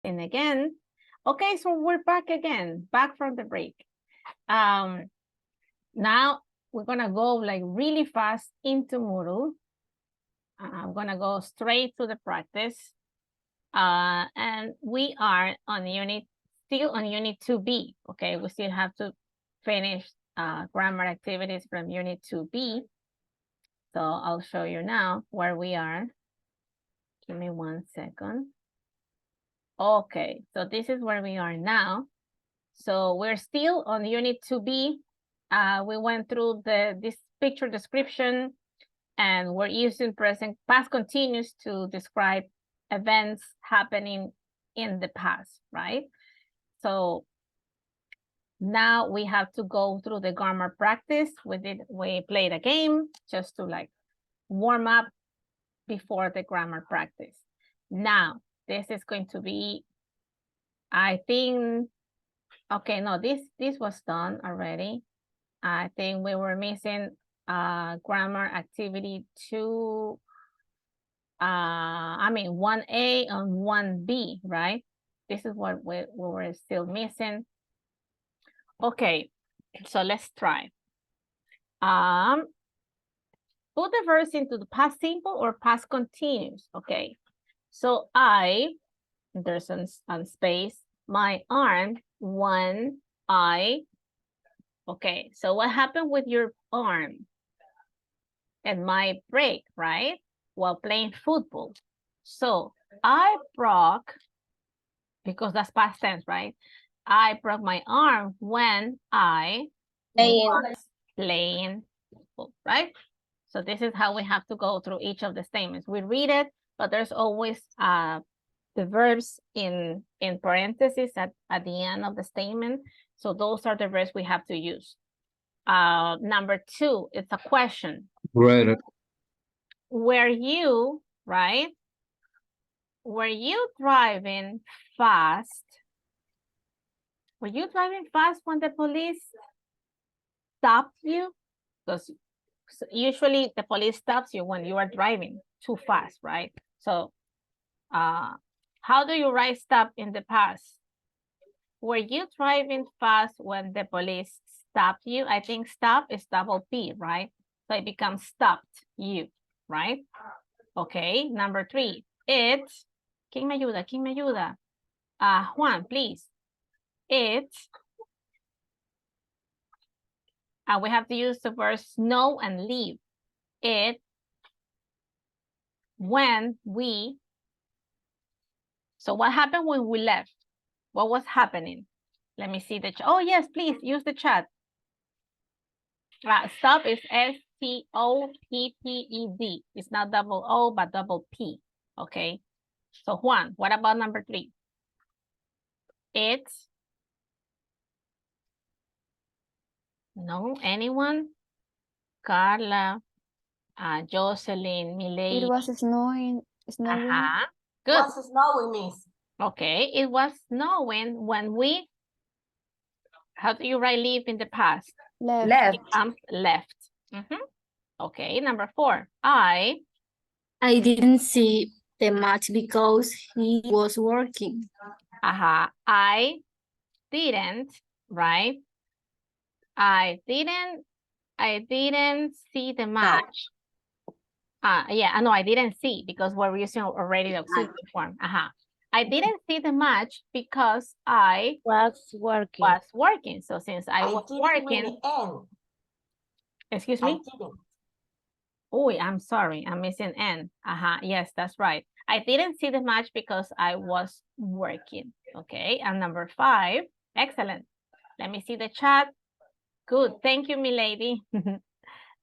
pausing again. Okay, so we're back again, back from the break. Now we're gonna go like really fast into Moodle. I'm gonna go straight to the practice. And we are on still on unit 2B, okay? We still have to finish grammar activities from unit 2B. So I'll show you now where we are. Give me 1 second. Okay, so this is where we are now. So we're still on unit 2B. We went through this picture description, and we're using past continuous to describe events happening in the past, right? So now we have to go through the grammar practice. We played a game just to like warm up before the grammar practice. Now, this is going to be, I think, okay, no, this was done already. I think we were missing grammar activity 2, I mean 1A and 1B, right? This is what we were still missing. Okay, so let's try. Put the verbs into the past simple or past continuous, okay? So there's a space, my arm, when okay, so what happened with your arm? And my break, right? While playing football. So I broke, because that's past tense, right? I broke my arm when I was playing football, right? So this is how we have to go through each of the statements. We read it, but there's always the verbs in parentheses at the end of the statement. So those are the verbs we have to use. Number 2, it's a question. Right. Were you, right? Were you driving fast? Were you driving fast when the police stopped you? Because usually the police stops you when you are driving too fast, right? So how do you write stop in the past? Were you driving fast when the police stopped you? I think stop is double P, right? So it becomes stopped you, right? Okay, number 3, it's, ¿quién me ayuda? ¿Quién me ayuda? Juan, please. It's, we have to use the verb snow and leave. It, when we, so what happened when we left? What was happening? Let me see the chat. Oh, yes, please use the chat. Stop is S-T-O-P-P-E-D. It's not double O, but double P. Okay. So Juan, what about number 3? It's, no, anyone? Carla, Jocelyn, Miley. It was snowing. Good. It was snowing, miss. Okay, it was snowing when we, how do you write leave in the past? Left. Left. Okay, number 4. I didn't see the match because he was working. I didn't, right? I didn't see the match. Yeah, no, I didn't see because we're using already the auxiliary form. I didn't see the match because I Was working. So since I was working, excuse me? Oh, I'm sorry, I'm missing N. Yes, that's right. I didn't see the match because I was working. Okay, and number 5, excellent. Let me see the chat. Good, thank you, milady.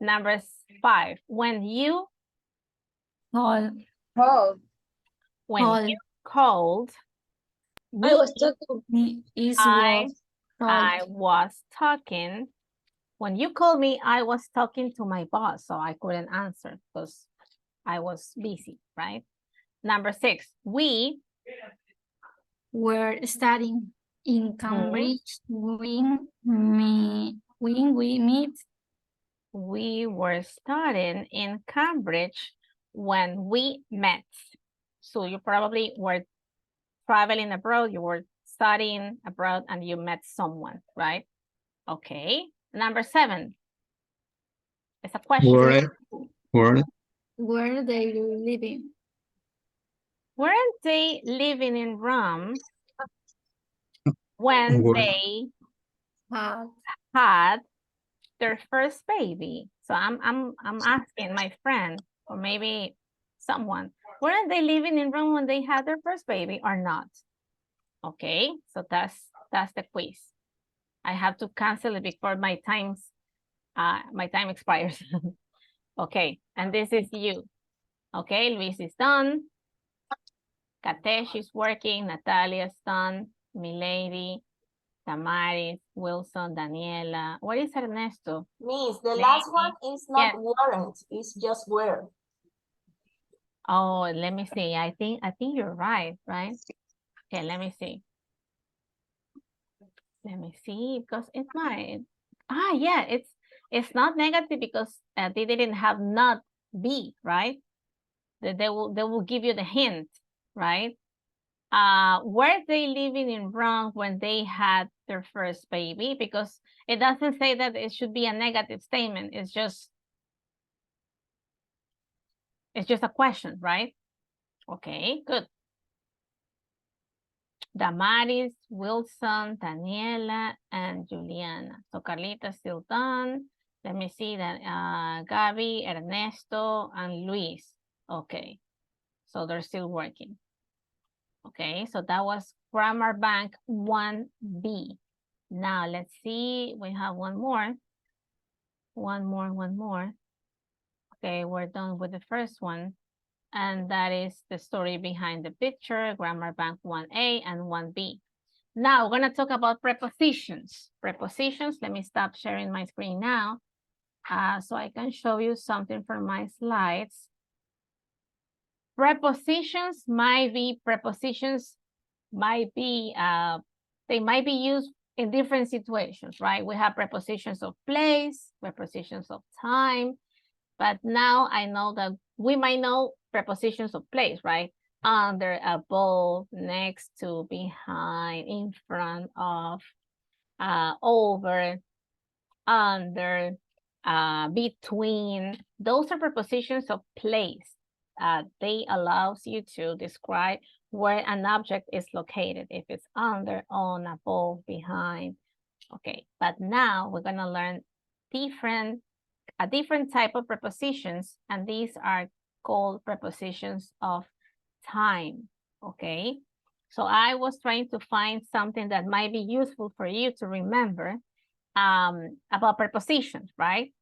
Number 5, when you Call. when you called, I was talking. I was talking. When you called me, I was talking to my boss, so I couldn't answer because I was busy, right? Number 6, we were studying in Cambridge when we meet. We were studying in Cambridge when we met. So you probably were traveling abroad, you were studying abroad, and you met someone, right? Okay. Number 7. It's a question. Where they living? Weren't they living in Rome when they had their first baby? So I'm asking my friend, or maybe someone, weren't they living in Rome when they had their first baby or not? Okay, so that's the quiz. I have to cancel it before my time expires. Okay, and this is you. Okay, Luis is done. Katesh is working. Natalia's done. Milady, Damaris, Wilson, Daniela. What is Ernesto? Miss, the last one is not weren't, it's just were. Oh, let me see. I think you're right? Okay, let me see. Let me see, because it might. Yeah, it's not negative because they didn't have not be, right? They will give you the hint, right? Were they living in Rome when they had their first baby? Because it doesn't say that it should be a negative statement. It's just a question, right? Okay, good. Damaris, Wilson, Daniela, and Juliana. So Carlita's still done. Let me see that Gabi, Ernesto, and Luis. Okay, so they're still working. Okay, so that was Grammar Bank 1B. Now let's see, we have one more. One more. Okay, we're done with the first one. And that is the story behind the picture, Grammar Bank 1A and 1B. Now we're gonna talk about prepositions. Prepositions, let me stop sharing my screen now so I can show you something from my slides. Prepositions might be, they might be used in different situations, right? We have prepositions of place, prepositions of time, but now I know that we might know prepositions of place, right? Under, above, next to, behind, in front of, over, under, between. Those are prepositions of place. They allows you to describe where an object is located, if it's under, on, above, behind. Okay, but now we're gonna learn a different type of prepositions, and these are called prepositions of time. Okay, so I was trying to find something that might be useful for you to remember about prepositions, right?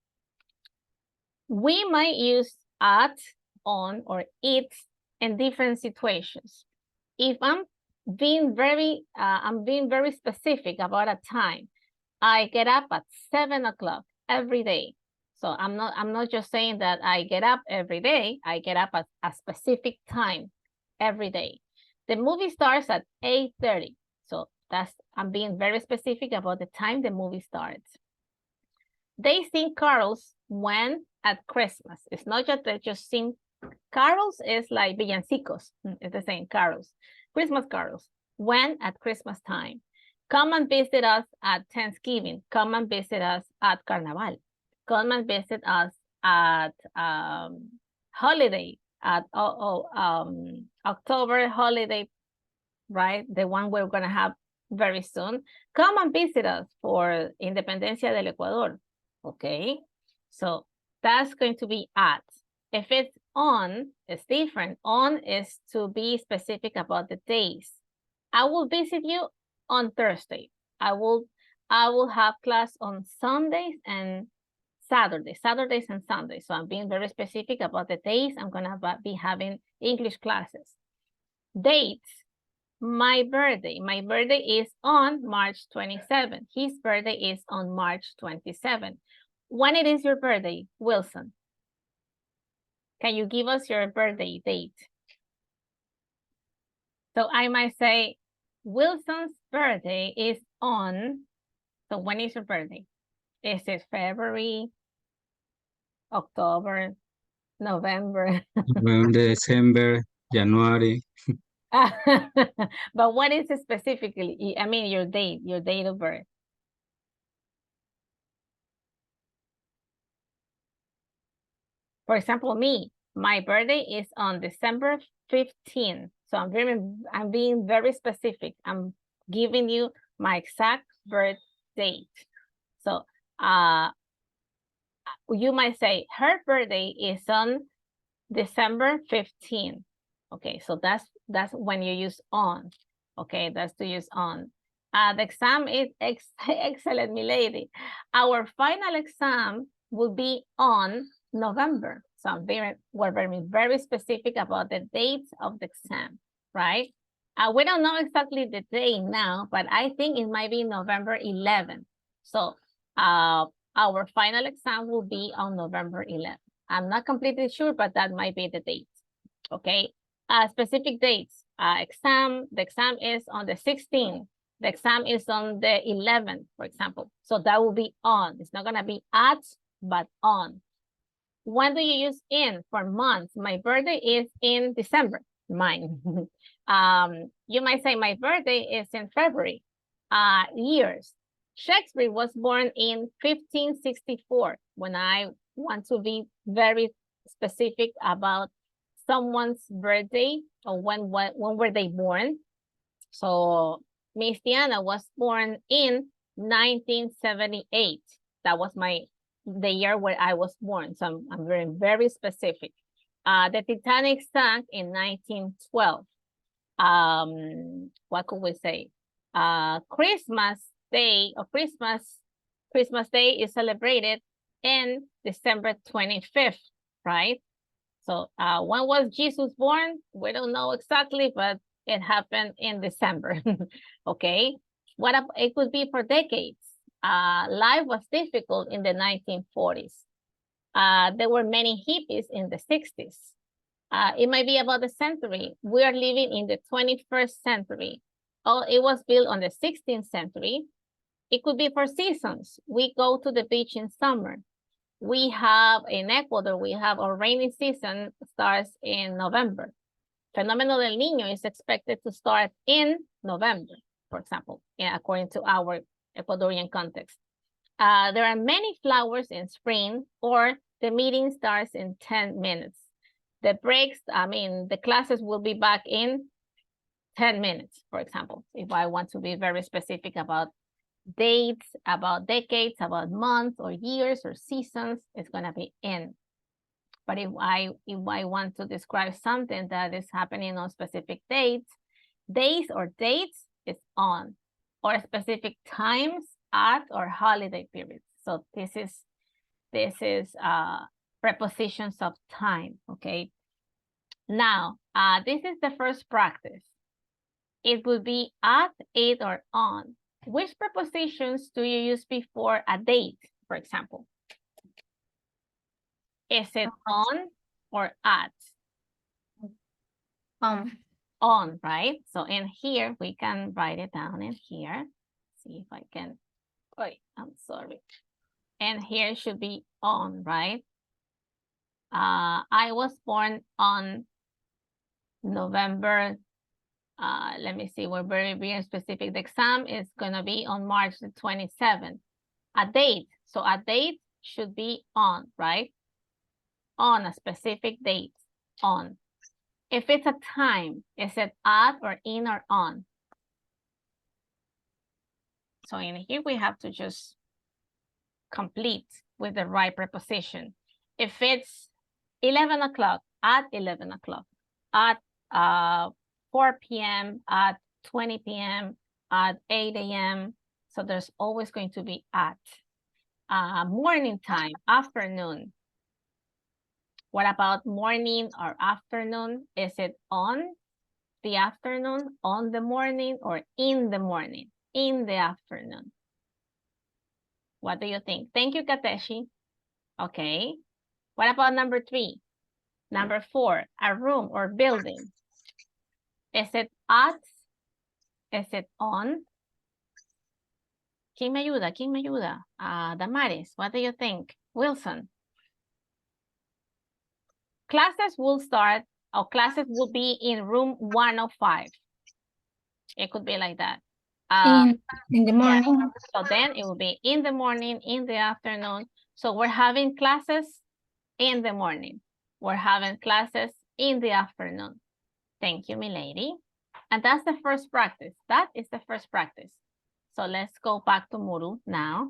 We might use at, on, or it in different situations. If I'm being very specific about a time, I get up at 7 o'clock every day. So I'm not just saying that I get up every day. I get up at a specific time every day. The movie starts at 8:30. So I'm being very specific about the time the movie starts. They sing carols when at Christmas. It's not just they just sing carols, is like villancicos. It's the same, carols. Christmas carols. When at Christmas time. Come and visit us at Thanksgiving. Come and visit us at Carnaval. Come and visit us at holiday, at October holiday, right? The one we're gonna have very soon. Come and visit us for Independencia del Ecuador. Okay, so that's going to be at. If it's on, it's different. On is to be specific about the days. I will visit you on Thursday. I will have class on Sundays and Saturdays and Sundays. So I'm being very specific about the days I'm gonna be having English classes. Dates. My birthday is on March 27. His birthday is on March 27. When it is your birthday, Wilson? Can you give us your birthday date? So I might say, Wilson's birthday is on, so when is your birthday? Is it February, October, November? December, January. But what is it specifically? I mean, your date of birth. For example, me, my birthday is on December 15th. So I'm being very specific. I'm giving you my exact birth date. So you might say her birthday is on December 15th. Okay, so that's when you use on. Okay, that's to use on. The exam is excellent, milady. Our final exam will be on November. So we're very specific about the dates of the exam, right? We don't know exactly the date now, but I think it might be November 11th. So our final exam will be on November 11th. I'm not completely sure, but that might be the date. Okay. Specific dates. The exam is on the 16th. The exam is on the 11th, for example. So that will be on. It's not gonna be at, but on. When do you use in for months? My birthday is in December. Mine. You might say my birthday is in February. Years. Shakespeare was born in 1564. When I want to be very specific about someone's birthday or when were they born. So Miss Diana was born in 1978. That was the year where I was born. So I'm very specific. The Titanic sank in 1912. What could we say? Christmas Day or Christmas Day is celebrated in December 25th, right? So when was Jesus born? We don't know exactly, but it happened in December. Okay. It could be for decades. Life was difficult in the 1940s. There were many hippies in the 60s. It might be about the century. We are living in the 21st century. Oh, it was built on the 16th century. It could be for seasons. We go to the beach in summer. We have in Ecuador, we have our rainy season starts in November. Fenómeno del Niño is expected to start in November, for example, according to our Ecuadorian context. There are many flowers in spring, or the meeting starts in 10 minutes. The breaks, the classes will be back in 10 minutes, for example, if I want to be very specific about dates, about decades, about months or years or seasons, it's going to be in. But if I want to describe something that is happening on specific days or dates is on, or specific times at or holiday periods. So this is prepositions of time. Okay. Now this is the first practice. It would be at, it, or on. Which prepositions do you use before a date, for example? Is it on or at? On, right? So in here, we can write it down in here. See if I can, wait, I'm sorry. And here should be on, right? I was born on November, let me see, we're very specific. The exam is gonna be on March the 27th. A date, so a date should be on, right? On a specific date, on. If it's a time, is it at or in or on? So in here, we have to just complete with the right preposition. If it's 11 o'clock, at 11 o'clock, at 4 p.m., at 20 p.m., at 8 a.m. So there's always going to be at. Morning time, afternoon. What about morning or afternoon? Is it on the afternoon, on the morning, or in the morning, in the afternoon? What do you think? Thank you, Kateshi. Okay. What about number 3? Number 4, a room or building. Is it at? Is it on? ¿Quién me ayuda? ¿Quién me ayuda? Damaris, what do you think? Wilson. Classes will start Our classes will be in room 105. It could be like that. In the morning. So then it will be in the morning, in the afternoon. So we're having classes in the morning. We're having classes in the afternoon. Thank you, milady. And that's the first practice. That is the first practice. So let's go back to Moodle now.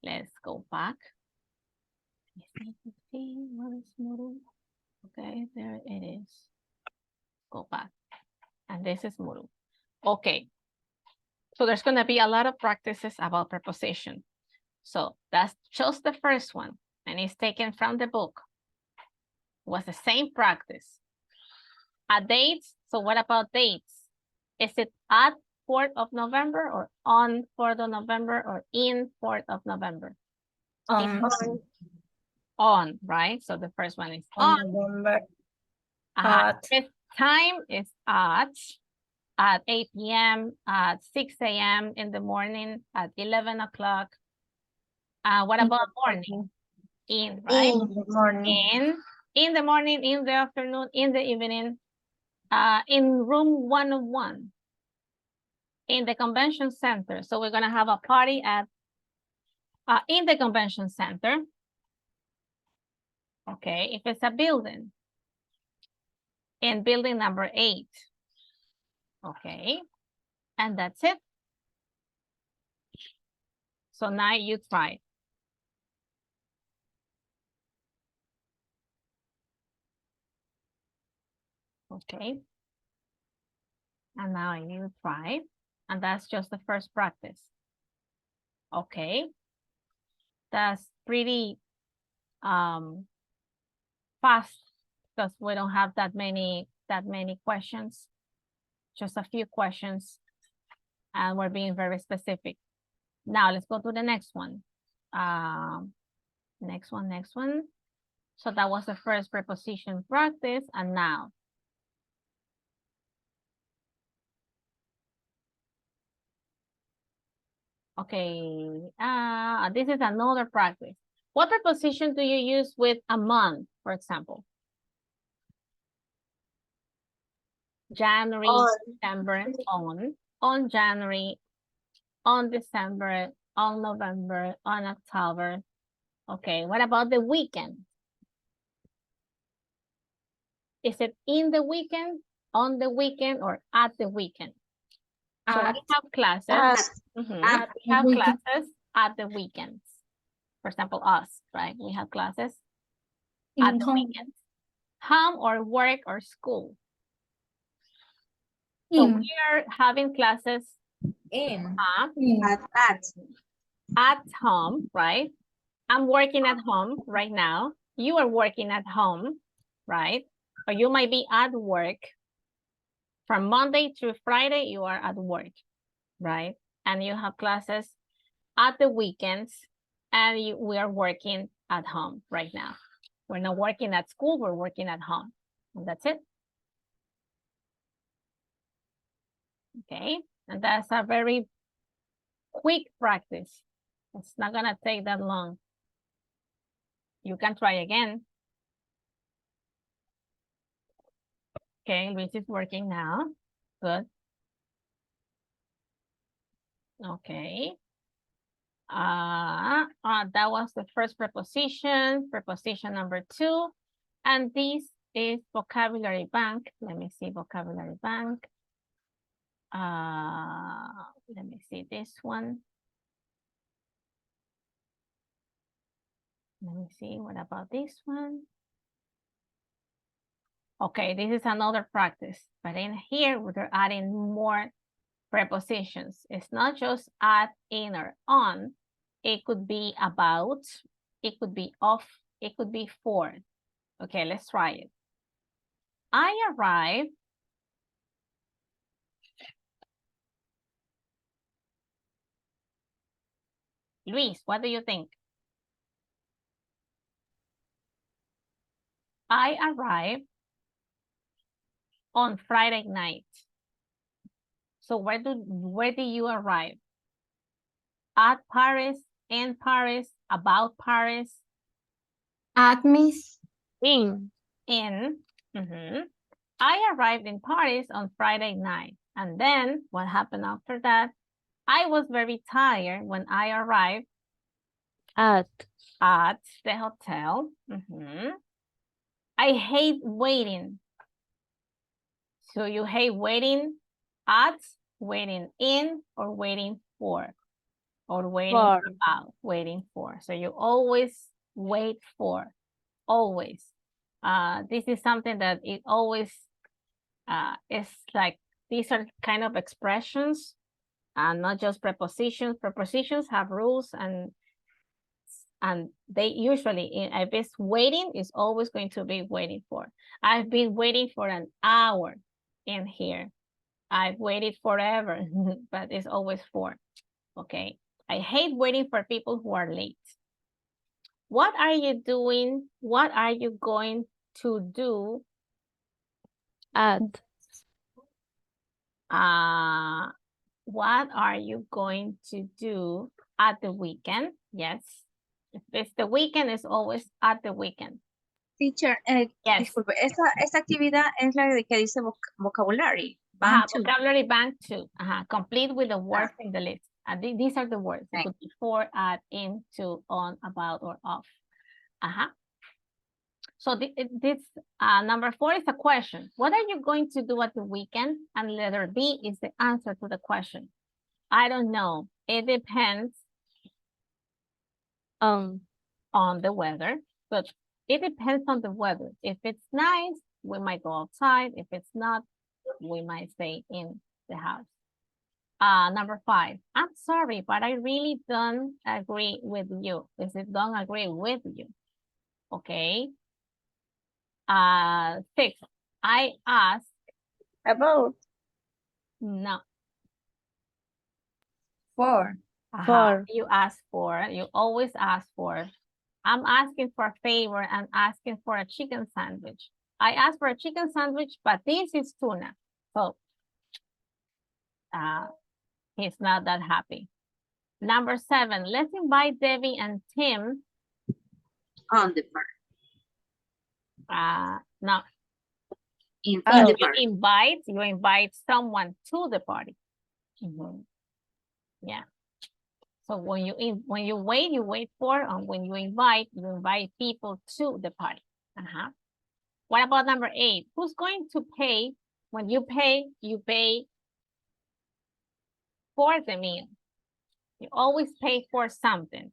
Let's go back. What is Moodle? Okay, there it is. Go back. And this is Moodle. Okay. So there's going to be a lot of practices about preposition. So that's just the first one. And it's taken from the book. It was the same practice. A date. So what about dates? Is it at 4th of November or on 4th of November or in 4th of November? On, right? So the first one is on. November. This time is at 8 p.m., at 6 a.m. in the morning, at 11 o'clock. What about morning? In, right? In the morning. In the morning, in the afternoon, in the evening, in room 101, in the convention center. So we're going to have a party at in the convention center. Okay, if it's a building, in building number 8. Okay, and that's it. So now you try. Okay. And now you try. And that's just the first practice. Okay. That's pretty fast because we don't have that many questions. Just a few questions. And we're being very specific. Now let's go to the next one. Next one. So that was the first preposition practice. And now. Okay, this is another practice. What preposition do you use with a month, for example? January, December, on January, on December, on November, on October. Okay, what about the weekend? Is it in the weekend, on the weekend, or at the weekend? So we have classes. We have classes at the weekends. For example, us, right? We have classes at the weekends. Home or work or school. So we are having classes at home, right? I'm working at home right now. You are working at home, right? Or you might be at work. From Monday through Friday, you are at work, right? And you have classes at the weekends, and we are working at home right now. We're not working at school, we're working at home. And that's it. Okay, and that's a very quick practice. It's not gonna take that long. You can try again. Okay, Luis is working now. Good. Okay. That was the first preposition, preposition number 2. And this is vocabulary bank. Let me see vocabulary bank. Let me see this one. Let me see, what about this one? Okay, this is another practice, but in here we're adding more prepositions. It's not just at, in, or on. It could be about, it could be of, it could be for. Okay, let's try it. I arrived. Luis, what do you think? I arrived on Friday night. So where do you arrive? At Paris, in Paris, about Paris? At Miss. In. I arrived in Paris on Friday night. And then what happened after that? I was very tired when I arrived At. at the hotel. I hate waiting. So you hate waiting at, waiting in, or waiting for, or waiting For. about, waiting for. So you always wait for, always. This is something that it always is like, these are kind of expressions and not just prepositions. Prepositions have rules and they usually, if it's waiting, is always going to be waiting for. I've been waiting for an hour in here. I've waited forever, but it's always for, okay? I hate waiting for people who are late. What are you doing? What are you going to do? At. What are you going to do at the weekend? Yes. If it's the weekend, it's always at the weekend. Teacher, Yes. disculpe, esta actividad es la de que dice vocabulary. Bank two. Vocabulary bank 2. Complete with the words in the list. These are the words. It Right. could be for, at, in, to, on, about, or of. So this number 4 is a question. What are you going to do at the weekend? And letter B is the answer to the question. I don't know. It depends on the weather, but it depends on the weather. If it's nice, we might go outside. If it's not, we might stay in the house. Number 5, I'm sorry, but I really don't agree with you. Is it don't agree with you? Okay. 6, I ask. About. No. For. For. You ask for, you always ask for. I'm asking for a favor and asking for a chicken sandwich. I asked for a chicken sandwich, but this is tuna. So he's not that happy. Number 7, let's invite Debbie and Tim. On the part. No. In Oh. the You part. invite someone to the party. Yeah. So when you wait for, and when you invite people to the party. What about number 8? Who's going to pay? When you pay for the meal. You always pay for something.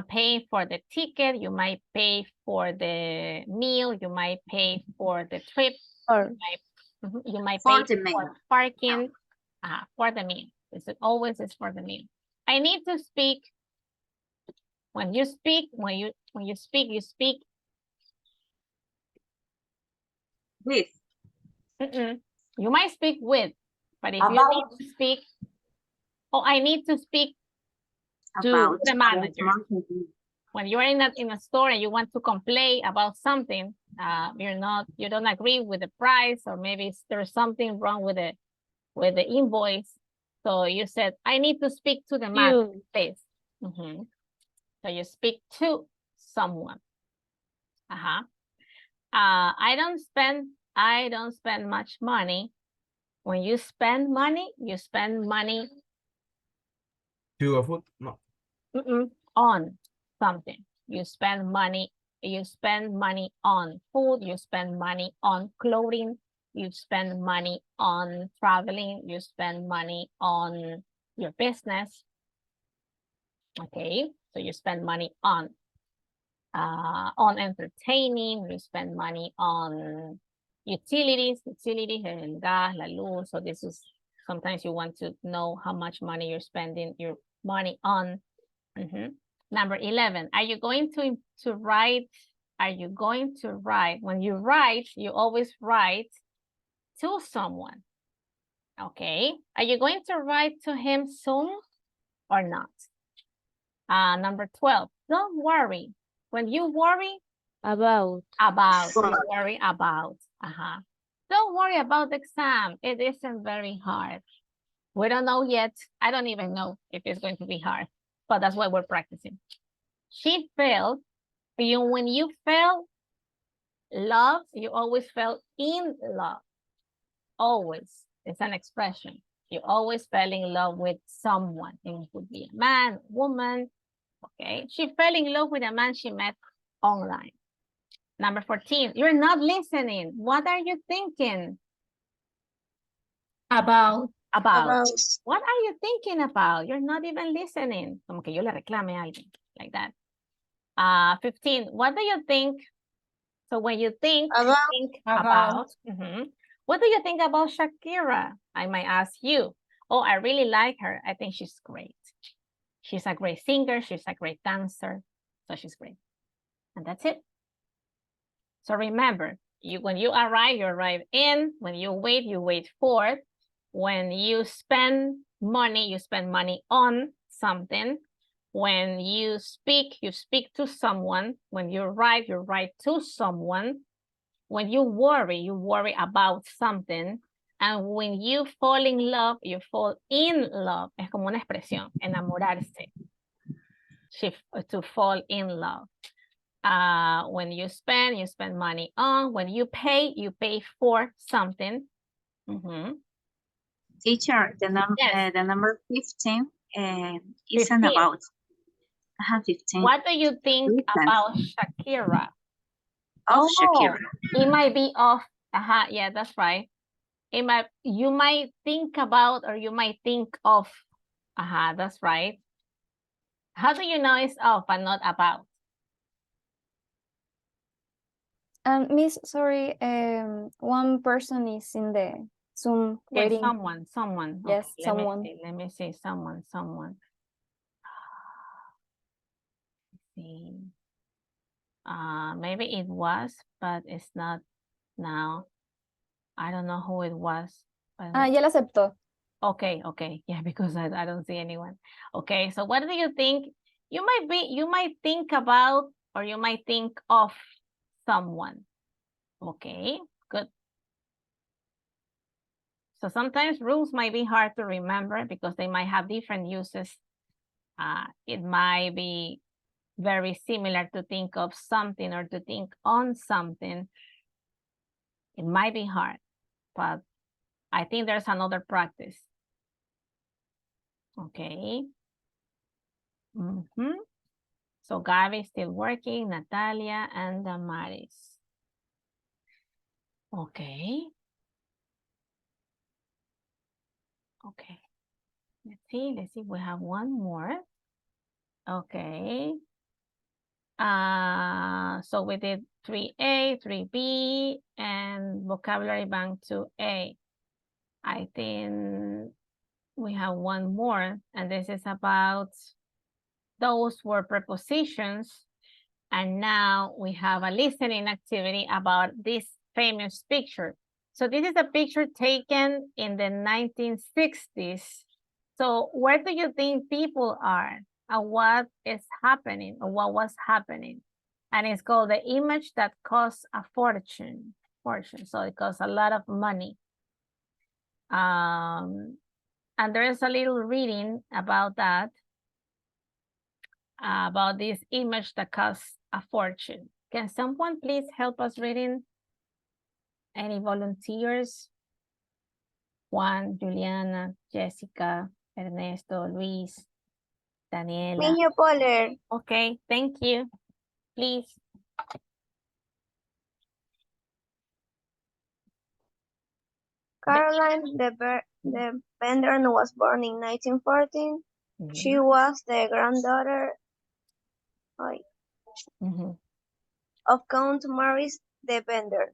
Paying for the ticket, you might pay for the meal, you might pay for the trip, For. you might For pay the meal. for parking, for the meal. It's always is for the meal. I need to speak. When you speak, you speak. With. You might speak with, but if you About. need to speak, I need to speak to About. the manager. When you're in a store and you want to complain about something, you don't agree with the price, or maybe there's something wrong with the invoice. So you said, I need to speak to the manager, please. So you speak to someone. I don't spend much money. When you spend money To a food? No. on something. You spend money on food, you spend money on clothing, you spend money on traveling, you spend money on your business. Okay, so you spend money on entertaining, you spend money on utilities, el gas, la luz. So this is, sometimes you want to know how much money you're spending your money on. Number 11, are you going to write? Are you going to write? When you write, you always write to someone. Okay, are you going to write to him soon or not? Number 12, don't worry. When you worry, About. you worry about. Don't worry about the exam. It isn't very hard. We don't know yet. I don't even know if it's going to be hard, but that's why we're practicing. She failed. When you fail, Love, you always fell in love. Always. It's an expression. You always fell in love with someone. It could be a man, woman. Okay. She fell in love with a man she met online. Number 14, you're not listening. What are you thinking About. about? What are you thinking about? You're not even listening. Como que yo le reclame a alguien, like that. 15, what do you think? So when you think about. What do you think about Shakira? I might ask you. Oh, I really like her. I think she's great. She's a great singer. She's a great dancer. So she's great. And that's it. So remember, when you arrive in. When you wait for. When you spend money on something. When you speak to someone. When you write to someone. When you worry about something. And when you fall in love, you fall in love. Es como una expresión, enamorarse. To fall in love. When you spend money on. When you pay for something. Teacher, the number 15 is an 15. about. 15. What do you think Listen. about Shakira? Of Shakira. It might be of. Yeah, that's right. You might think about or you might think of. That's right. How do you know it's of and not about? Miss, sorry, one person is in the Zoom Okay, waiting. someone. Yes, Okay, someone. Let me see, someone. Let's see. Maybe it was, but it's not now. I don't know who it was. Ya la aceptó. Okay. Yeah, because I don't see anyone. Okay, so what do you think? You might think about or you might think of someone. Okay, good. So sometimes rules might be hard to remember because they might have different uses. It might be very similar to think of something or to think on something. It might be hard, but I think there's another practice. Okay. So Gaby is still working, Natalia and Damaris. Okay. Okay. Let's see. We have one more. Okay. So we did 3A, 3B, and vocabulary bank 2A. I think we have one more, and this is about those were prepositions. And now we have a listening activity about this famous picture. So this is a picture taken in the 1960s. So where do you think people are? And what is happening or what was happening? And it's called The Image That Costs a Fortune. So it costs a lot of money. And there is a little reading about that. About this image that costs a fortune. Can someone please help us reading? Any volunteers? Juan, Juliana, Jessica, Ernesto, Luis, Daniela. Niño Poller. Okay, thank you. Please. Caroline the Bender was born in 1914. She was the granddaughter of Count Maurice de Bender,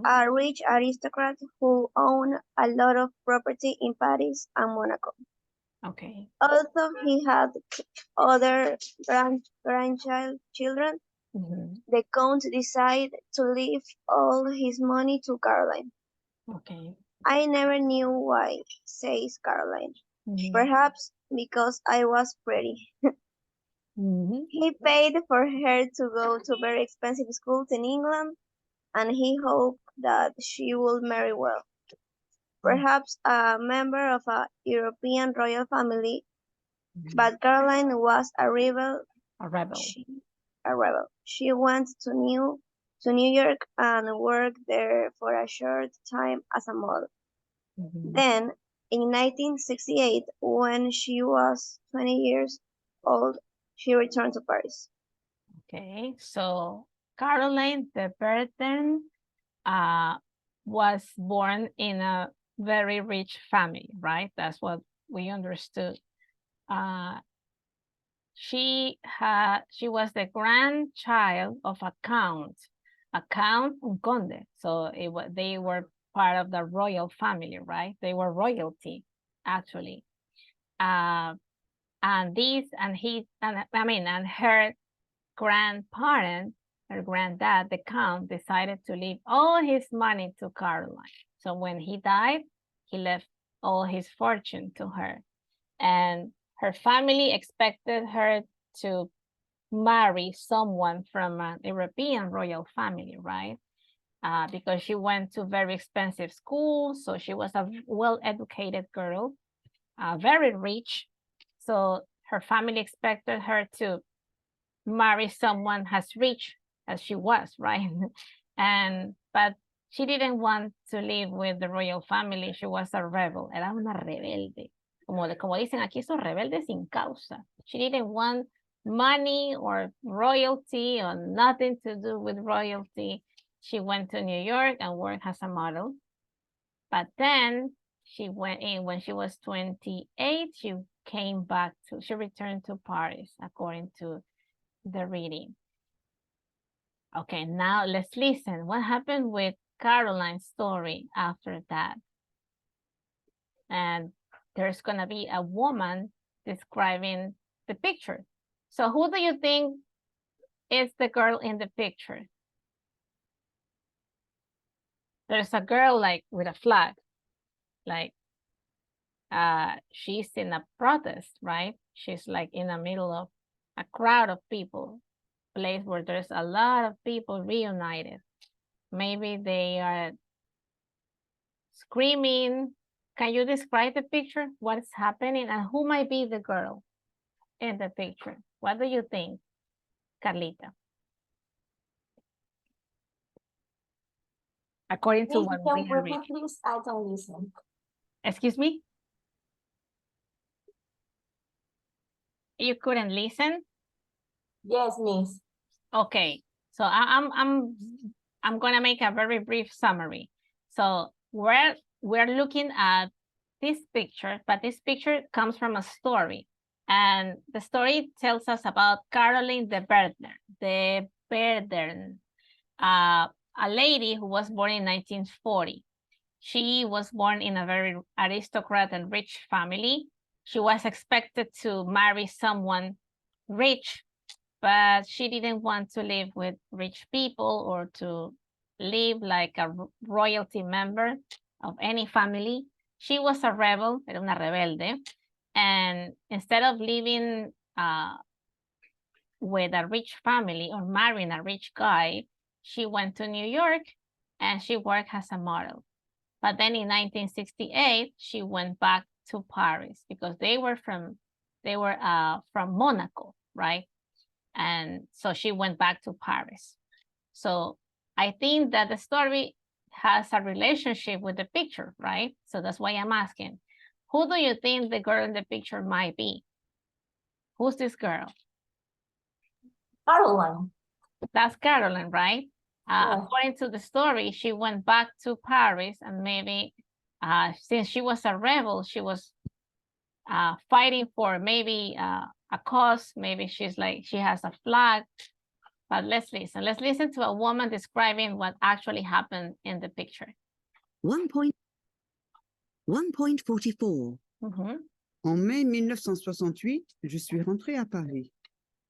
a rich aristocrat who owned a lot of property in Paris and Monaco. Okay. Although he had other grandchildren, the Count decided to leave all his money to Caroline. Okay. I never knew why, says Caroline. Perhaps because I was pretty. He paid for her to go to very expensive schools in England, and he hoped that she would marry well. Perhaps a member of a European royal family, but Caroline was a rebel. A rebel. She went to New to New York and worked there for a short time as a model. Then, in 1968, when she was 20 years old, she returned to Paris. Okay, so Caroline de Bertin was born in a very rich family, right? That's what we understood. She was the grandchild of a count, un conde. So they were part of the royal family, right? They were royalty, actually. And her grandparent, her granddad, the count, decided to leave all his money to Caroline. So when he died, he left all his fortune to her. And her family expected her to marry someone from an European royal family, right? Because she went to very expensive schools, so she was a well-educated girl, very rich. So her family expected her to marry someone as rich as she was, right? But she didn't want to live with the royal family. She was a rebel. Era una rebelde. Como dicen aquí, esos rebeldes sin causa. She didn't want money or royalty or nothing to do with royalty. She went to New York and worked as a model. But then she went in when she was 28, she returned to Paris, according to the reading. Okay, now let's listen. What happened with Caroline's story after that? And there's gonna be a woman describing the picture. So who do you think is the girl in the picture? There's a girl like with a flag, like she's in a protest, right? She's like in the middle of a crowd of people, place where there's a lot of people reunited. Maybe they are screaming. Can you describe the picture? What's happening and who might be the girl in the picture? What do you think, Carlita? According to Please, what can we you are repeat, reading. please? I don't listen. Excuse me? You couldn't listen? Yes, miss. Okay, so I'm gonna make a very brief summary. So we're looking at this picture, but this picture comes from a story. And the story tells us about Caroline de Bertin, a lady who was born in 1940. She was born in a very aristocrat and rich family. She was expected to marry someone rich, but she didn't want to live with rich people or to live like a royalty member of any family. She was a rebel, era una rebelde, and instead of living with a rich family or marrying a rich guy, she went to New York and she worked as a model. But then in 1968, she went back to Paris because they were from Monaco, right? And so she went back to Paris. So I think that the story has a relationship with the picture, right? So that's why I'm asking, who do you think the girl in the picture might be? Who's this girl? Caroline. That's Caroline, right? Yeah. According to the story, she went back to Paris and maybe since she was a rebel, she was fighting for maybe a cause. Maybe she has a flag. But let's listen. Let's listen to a woman describing what actually happened in the picture. 1.44. En mai 1968, je suis rentrée à Paris.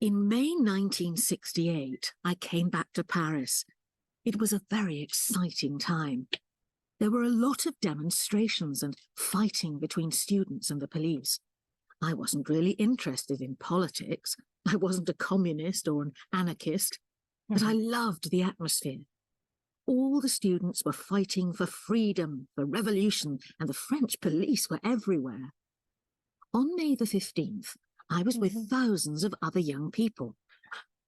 In May 1968, I came back to Paris. It was a very exciting time. There were a lot of demonstrations and fighting between students and the police. I wasn't really interested in politics. I wasn't a communist or an anarchist, but I loved the atmosphere. All the students were fighting for freedom, for revolution, and the French police were everywhere. On May the 15th, I was with thousands of other young people.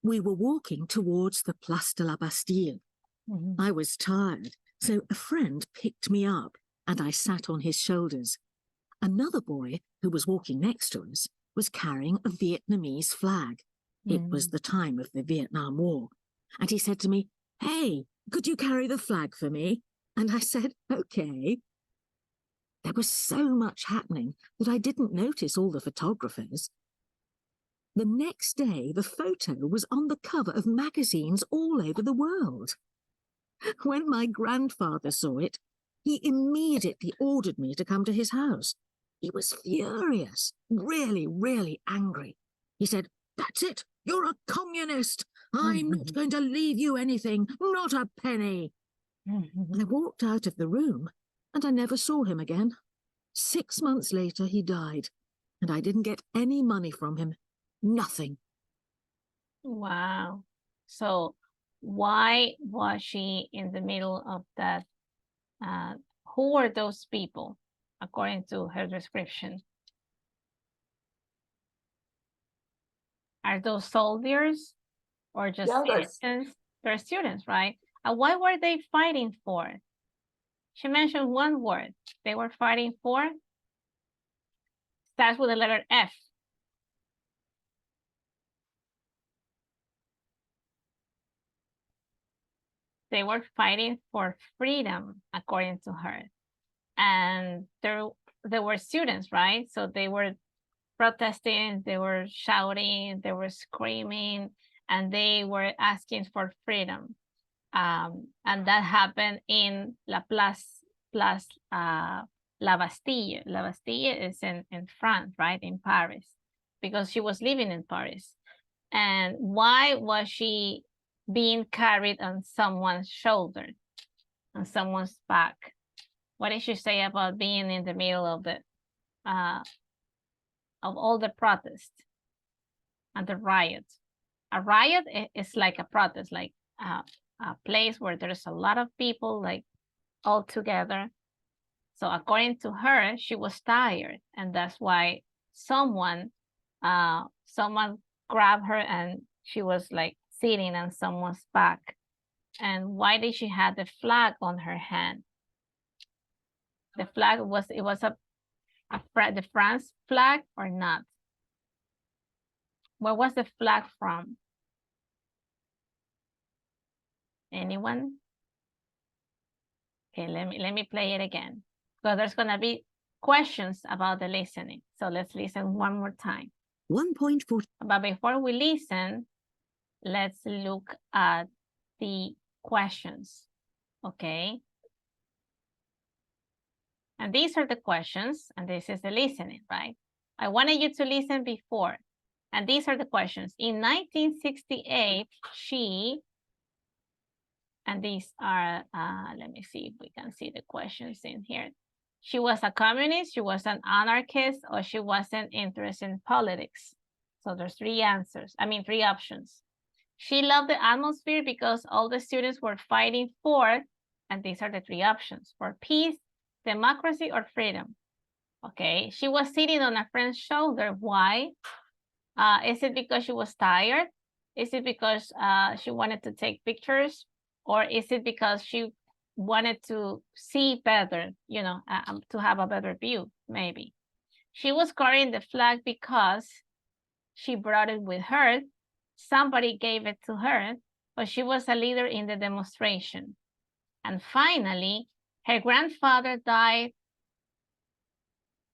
We were walking towards the Place de la Bastille, I was tired, so a friend picked me up and I sat on his shoulders. Another boy who was walking next to us was carrying a Vietnamese flag. It was the time of the Vietnam War. And he said to me, "Hey, could you carry the flag for me?" And I said, "Okay." There was so much happening that I didn't notice all the photographers. The next day, the photo was on the cover of magazines all over the world. When my grandfather saw it, he immediately ordered me to come to his house. He was furious, really, really angry. He said, "That's it, you're a communist. I'm not going to leave you anything, not a penny." I walked out of the room and I never saw him again. 6 months later, he died, and I didn't get any money from him. Nothing. Wow. So why was she in the middle of that? Who were those people, according to her description? Are those soldiers or just Youngers. students? They're students, right? And what were they fighting for? She mentioned one word. They were fighting for, starts with the letter F. They were fighting for freedom, according to her. And they were students, right? So they were protesting, they were shouting, they were screaming, and they were asking for freedom. And that happened in La Bastille. La Bastille is in France, right? In Paris, because she was living in Paris. And why was she being carried on someone's shoulder, on someone's back? What did she say about being in the middle of the of all the protests and the riots? A riot is like a protest, like a place where there's a lot of people, like all together. So according to her, she was tired, and that's why someone grabbed her, and she was like sitting on someone's back. And why did she have the flag on her hand? The flag was the France flag or not? Where was the flag from? Anyone? Okay, let me play it again. So there's gonna be questions about the listening. So let's listen one more time. 1.4. But before we listen, let's look at the questions, okay? And these are the questions, and this is the listening, right? I wanted you to listen before, and these are the questions. In 1968, and these are, let me see if we can see the questions in here. She was a communist, she was an anarchist, or she wasn't interested in politics. So there's three options. She loved the atmosphere because all the students were fighting for, and these are the three options, for peace, democracy, or freedom. Okay, she was sitting on a friend's shoulder. Why? Is it because she was tired? Is it because she wanted to take pictures? Or is it because she wanted to see better, you know, to have a better view, maybe? She was carrying the flag because she brought it with her. Somebody gave it to her, but she was a leader in the demonstration. And finally, her grandfather died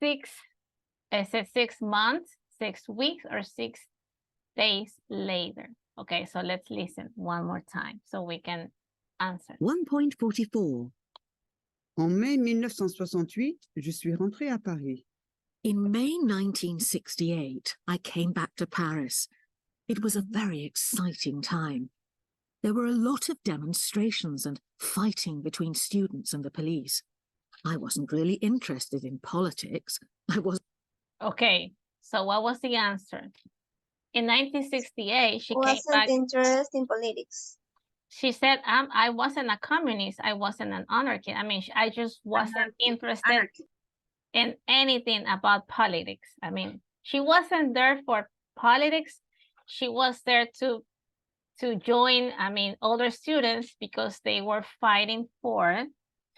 6 months, 6 weeks, or 6 days later. Okay, so let's listen one more time so we can answer. 1.44. En mai 1968, je suis rentrée à Paris. In May 1968, I came back to Paris. It was a very exciting time. There were a lot of demonstrations and fighting between students and the police. I wasn't really interested in politics. Okay, so what was the answer? In 1968, she came Wasn't back. interested in politics. She said, I wasn't a communist. I wasn't an anarchist. I mean, I just wasn't interested in anything about politics. I mean, she wasn't there for politics. She was there to join, I mean, other students because they were fighting for,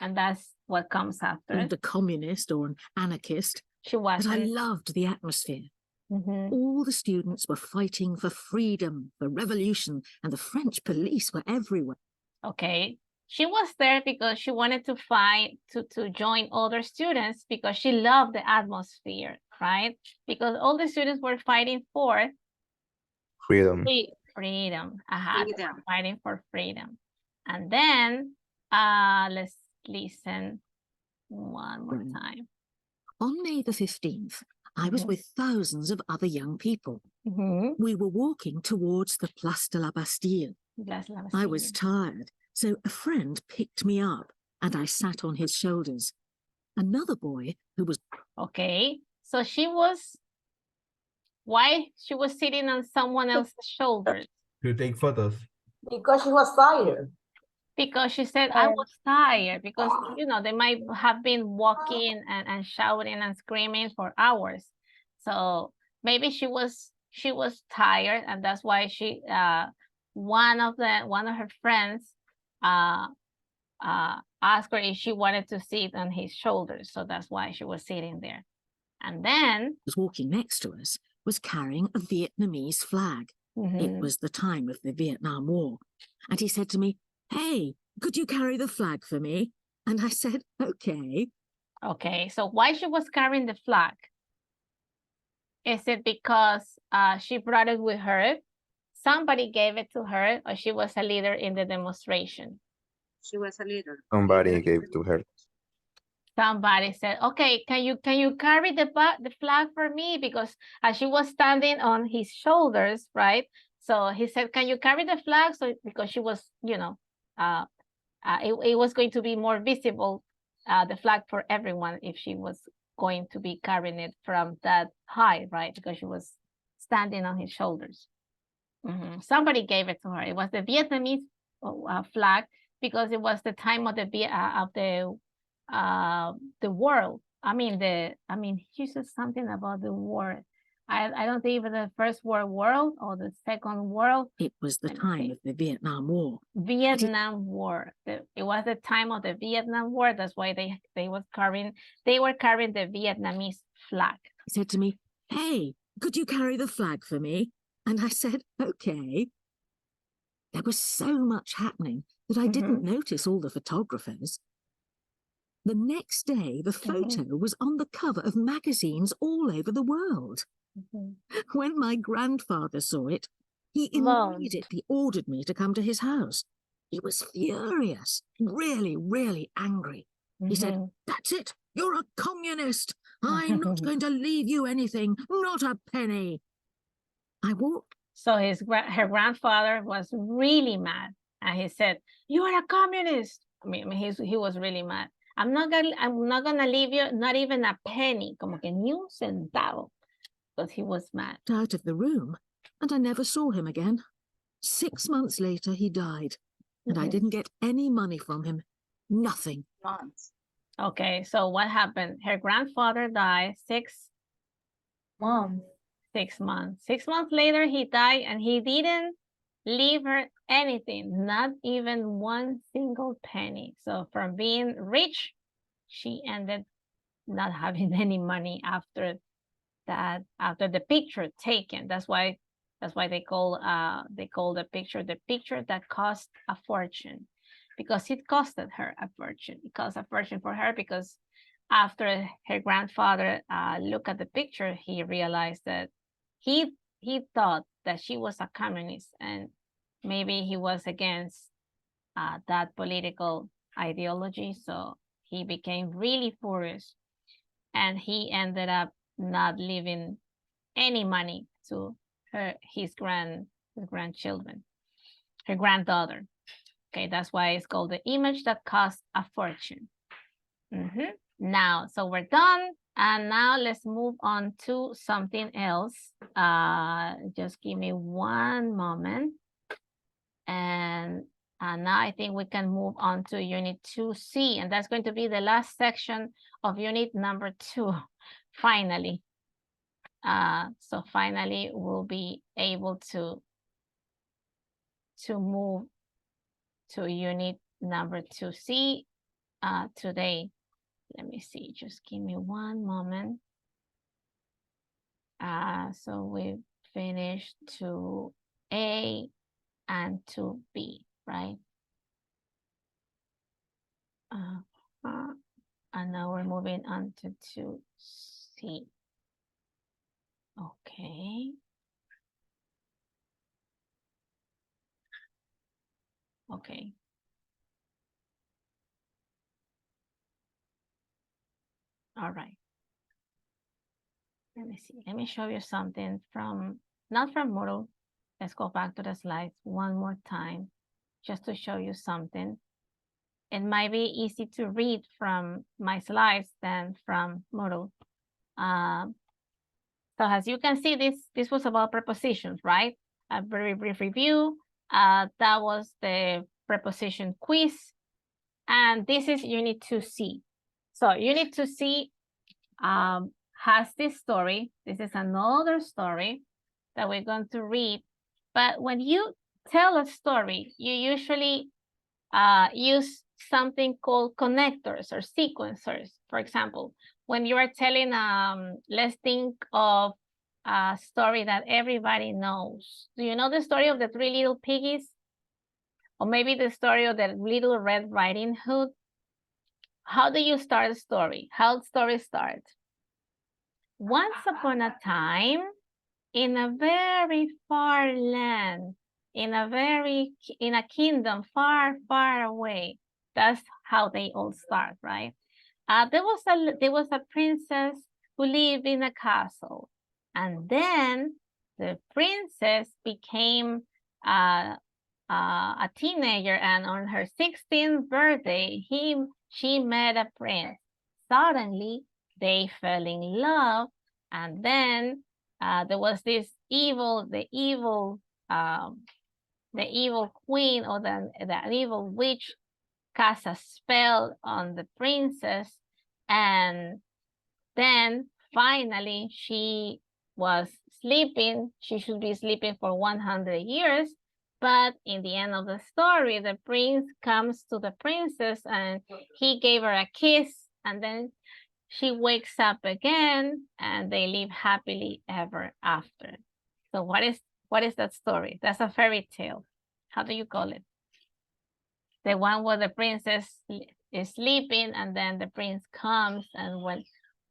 and that's what comes after. And a communist or an anarchist, She but I wasn't. loved the atmosphere. Mhm. All the students were fighting for freedom, for revolution, and the French police were everywhere. Okay. She was there because she wanted to fight, to join other students because she loved the atmosphere, right? Because all the students were fighting for Freedom. freedom. Freedom. Fighting for freedom. And then, let's listen one more Right. time. On May the 15th, I was with thousands of other young people. We were walking towards the Place de la Bastille. I was tired, so a friend picked me up and I sat on his shoulders. Another boy who was... Okay, so why she was sitting on someone else's shoulders? To take photos. Because she was tired. Because she said, I was tired, because, you know, they might have been walking and shouting and screaming for hours. So maybe she was tired, and that's why she, one of her friends, asked her if she wanted to sit on his shoulders. So that's why she was sitting there. And then was walking next to us was carrying a Vietnamese flag. It was the time of the Vietnam War. And he said to me, "Hey, could you carry the flag for me?" And I said, okay. Okay, so why she was carrying the flag? Is it because she brought it with her? Somebody gave it to her, or she was a leader in the demonstration? She was a leader. Somebody gave to her. Somebody said, okay, can you carry the flag for me? Because she was standing on his shoulders, right? So he said, can you carry the flag? So because she was, you know, it was going to be more visible, the flag for everyone if she was going to be carrying it from that high, right? Because she was standing on his shoulders. Somebody gave it to her. It was the Vietnamese flag because it was the time of the world. She said something about the war. I don't think even the First World War or the Second World. It was the time of the Vietnam War. Vietnam War. It was the time of the Vietnam War. That's why they were carrying the Vietnamese flag. He said to me, "Hey, could you carry the flag for me?" And I said, okay. There was so much happening that I didn't notice all the photographers. The next day, the photo was on the cover of magazines all over the world. When my grandfather saw it, he immediately ordered me to come to his house. He was furious, really, really angry. He said, "That's it, you're a communist. I'm not going to leave you anything, not a penny." I walked. So her grandfather was really mad, and he said, "You are a communist." I mean, he was really mad. I'm not gonna leave you not even a penny, como que ni un centavo, because he was mad. Out of the room, and I never saw him again. 6 months later, he died, and I didn't get any money from him. Nothing. Months. Okay, so what happened? Her grandfather died 6 months. 6 months. 6 months later, he died, and he didn't leave her anything, not even one single penny. So from being rich, she ended not having any money after that, after the picture taken. That's why they call the picture that cost a fortune, because it costed her a fortune. It cost a fortune for her because after her grandfather looked at the picture, he realized that he thought that she was a communist, and maybe he was against that political ideology. So he became really furious, and he ended up not leaving any money to his grandchildren, her granddaughter. Okay, that's why it's called the image that cost a fortune. Now, so we're done. And now let's move on to something else. Just give me one moment. And now I think we can move on to Unit 2C. And that's going to be the last section of Unit number 2, finally. So finally, we'll be able to to move to unit number 2C today. Let me see, just give me one moment. So we finished 2A and 2B, right? And now we're moving on to 2C. Okay. Okay. All right. Let me see. Let me show you something from, not from Moodle. Let's go back to the slides one more time, just to show you something. It might be easy to read from my slides than from Moodle. So as you can see, this was about prepositions, right? A very brief review. That was the preposition quiz. And this is Unit 2C. So Unit 2C has this story. This is another story that we're going to read. But when you tell a story, you usually use something called connectors or sequencers. For example, when you are telling, let's think of a story that everybody knows. Do you know the story of the Three Little Piggies? Or maybe the story of the Little Red Riding Hood? How do you start a story? How the story starts? Once upon a time, in a very far land, in a kingdom far, far away. That's how they all start, right? There was a princess who lived in a castle, and then the princess became a teenager, and on her 16th birthday, she met a prince. Suddenly, they fell in love, and then there was this the evil queen, or the evil witch, cast a spell on the princess, and then finally she was sleeping. She should be sleeping for 100 years, but in the end of the story, the prince comes to the princess and he gave her a kiss, and then she wakes up again and they live happily ever after. So what is that story? That's a fairy tale. How do you call it? The one where the princess is sleeping and then the prince comes, and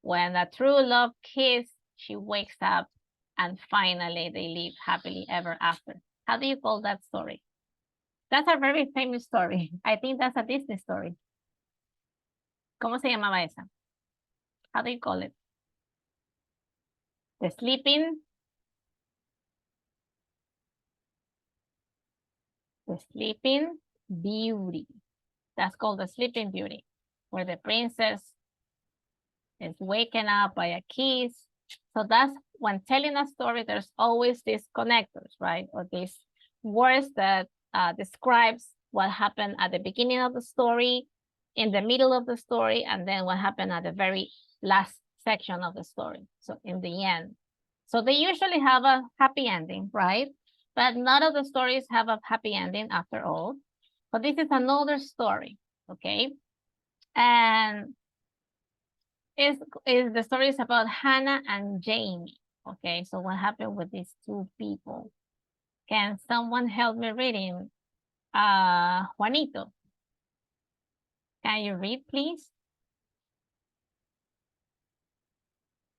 when a true love kiss, she wakes up and finally they live happily ever after. How do you call that story? That's a very famous story. I think that's a Disney story. ¿Cómo se llamaba esa? How do you call it? The Sleeping Beauty. That's called the Sleeping Beauty, where the princess is waken up by a kiss. So that's when telling a story, there's always these connectors, right? Or these words that describes what happened at the beginning of the story, in the middle of the story, and then what happened at the very last section of the story. So in the end. So they usually have a happy ending, right? But none of the stories have a happy ending after all. But this is another story, okay? And the story is about Hannah and Jamie. Okay, so what happened with these two people? Can someone help me reading? Juanito, can you read, please?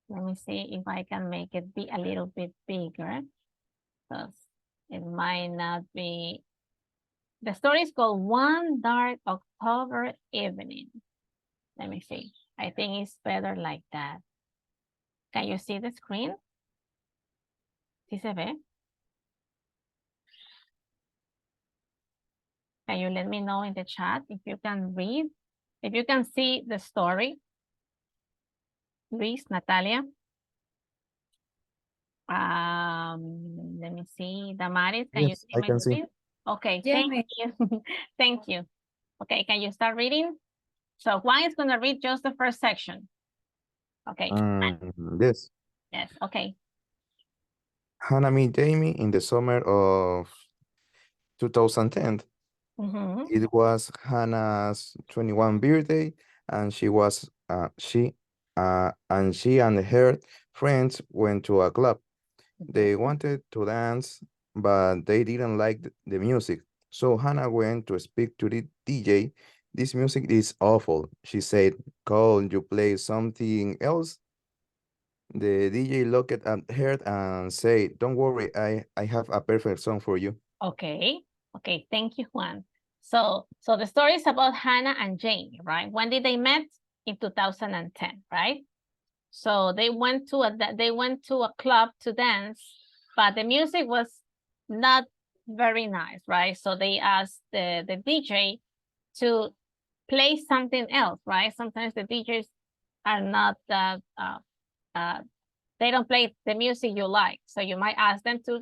Let me see if I can make it be a little bit bigger, because it might not be. The story is called One Dark October Evening. Let me see. I think it's better like that. Can you see the screen? ¿Sí se ve? Can you let me know in the chat if you can read, if you can see the story? Luis, Natalia. Let me see. Damaris, can you see I my can see. screen? Okay, Yeah, thank you. Thank you. Okay, can you start reading? So Juan is gonna read just the first section. Okay. This. Yes, okay. Hannah met Jamie in the summer of 2010. It was Hannah's 21 birthday, and she and her friends went to a club. They wanted to dance, but they didn't like the music. So Hannah went to speak to the DJ. This music is awful, she said. Could you play something else? The DJ looked at her and said, don't worry, I have a perfect song for you. Okay. Okay, thank you, Juan. So the story is about Hannah and Jamie, right? When did they met? In 2010, right? So they went to a club to dance, but the music was not very nice, right? So they asked the DJ to play something else, right? Sometimes the DJs are not they don't play the music you like, so you might ask them to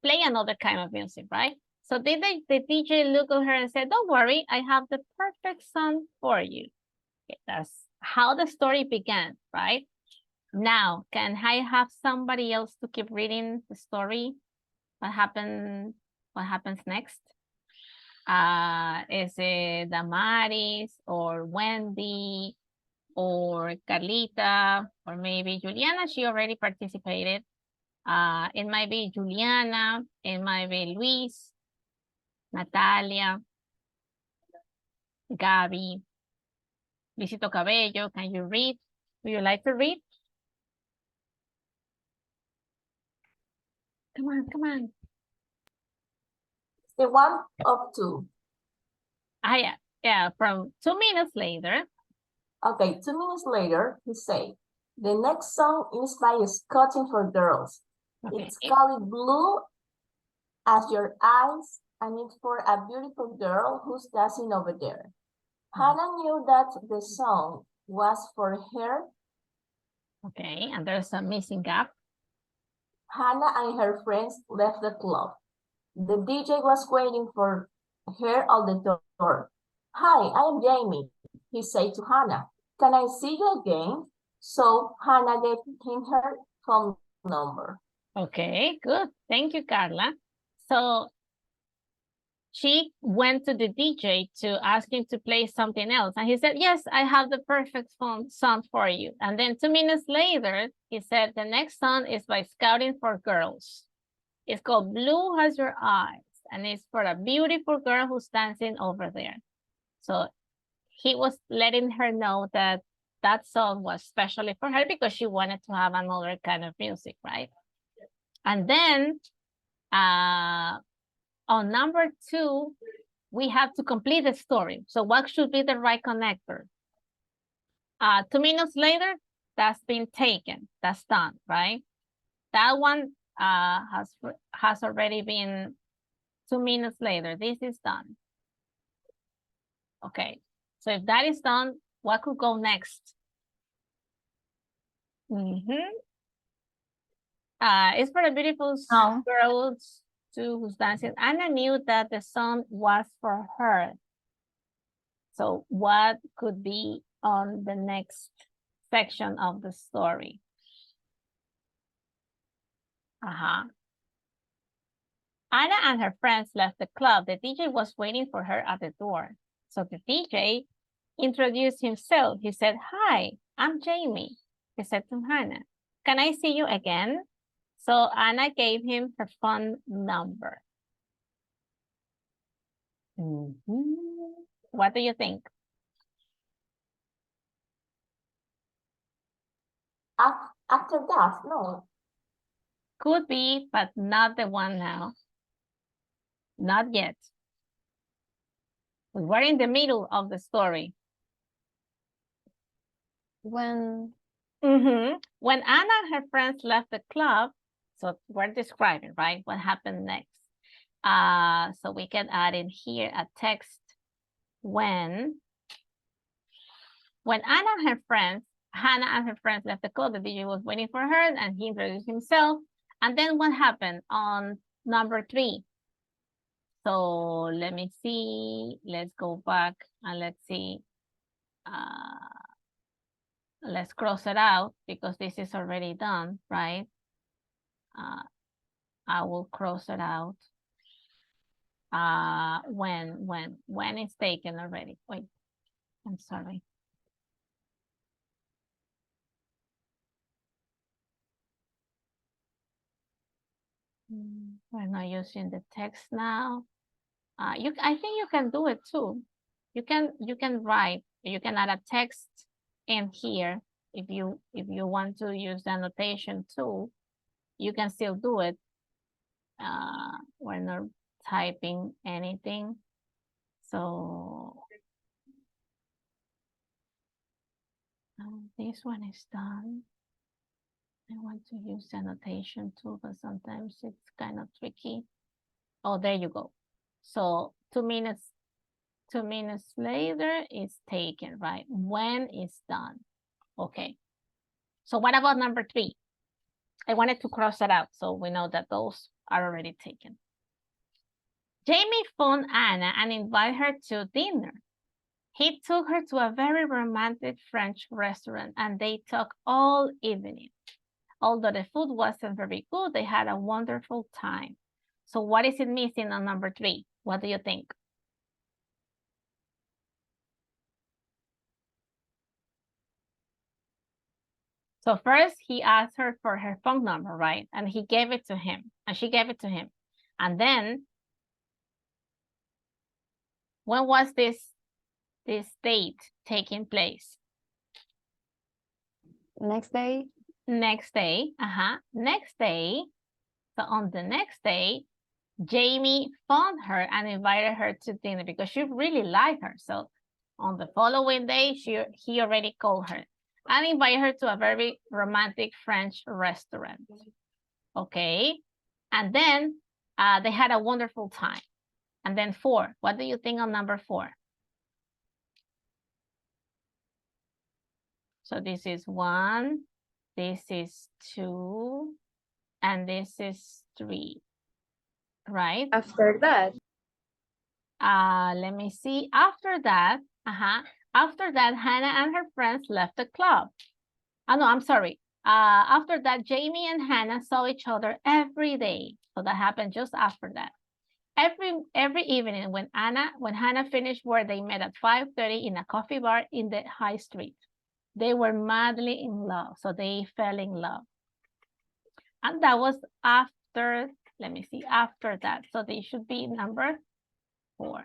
play another kind of music, right? So the DJ looked at her and said, don't worry, I have the perfect song for you. Okay, that's how the story began, right? Now, can I have somebody else to keep reading the story? What happens next? Is it Damaris or Wendy or Carlita or maybe Juliana? She already participated. It might be Juliana, it might be Luis, Natalia, Gaby, Luisito Cabello. Can you read? Would you like to read? Come on, come on. The one of two. Yeah, from 2 minutes later. Okay, 2 minutes later, he said, the next song is by Scouting for Girls. Okay. It's called Blue as Your Eyes, and it's for a beautiful girl who's dancing over there. Hannah knew that the song was for her. Okay, and there's a missing gap. Hannah and her friends left the club. The DJ was waiting for her at the door. Hi, I'm Jamie, he said to Hannah. Can I see you again? So Hannah gave him her phone number. Okay, good. Thank you, Carla. So she went to the DJ to ask him to play something else. And he said, yes, I have the perfect song for you. And then 2 minutes later, he said, the next song is by Scouting for Girls. It's called Blue As Your Eyes. And it's for a beautiful girl who's dancing over there. So he was letting her know that that song was specially for her because she wanted to have another kind of music, right? And then on number 2, we have to complete the story. So what should be the right connector? 2 minutes later, that's been taken. That's done, right? That one has already been 2 minutes later. This is done. Okay, so if that is done, what could go next? It's for a beautiful girl who's dancing. Anna knew that the song was for her. So what could be on the next section of the story? Anna and her friends left the club. The DJ was waiting for her at the door. So the DJ introduced himself. He said, hi, I'm Jamie. He said to Hannah, can I see you again? So Anna gave him her phone number. What do you think? After that, no. Could be, but not the one now. Not yet. We're in the middle of the story. When Anna and her friends left the club, so we're describing, right? What happened next? So we can add in here a text when Hannah and her friends left the club, the DJ was waiting for her and he introduced himself. And then what happened on number 3? So let me see, let's go back and let's see. Let's cross it out because this is already done, right? I will cross it out. when it's taken already. Wait, I'm sorry. We're not using the text now. I think you can do it too. You can write, you can add a text in here if you want to use the annotation tool. You can still do it. We're not typing anything. So this one is done. I want to use the annotation too, but sometimes it's kind of tricky. Oh, there you go. So 2 minutes later it's taken, right? When it's done. Okay. So what about number 3? I wanted to cross that out so we know that those are already taken. Jamie phoned Anna and invited her to dinner. He took her to a very romantic French restaurant and they talked all evening. Although the food wasn't very good, they had a wonderful time. So what is it missing on number 3? What do you think? So first he asked her for her phone number, right? And he gave it to him, and she gave it to him. And then, when was this date taking place? Next day. Next day, next day. So on the next day, Jamie phoned her and invited her to dinner because she really liked her. So on the following day, he already called her and invited her to a very romantic French restaurant. Okay. And then they had a wonderful time. And then 4, what do you think on number 4? So this is 1, this is 2, and this is 3, right? After that. Let me see. After that, Hannah and her friends left the club. Oh, no, I'm sorry. After that, Jamie and Hannah saw each other every day. So that happened just after that. Every evening when Hannah finished work, they met at 5:30 in a coffee bar in the high street. They were madly in love, so they fell in love. And that was after, let me see, after that. So they should be number 4.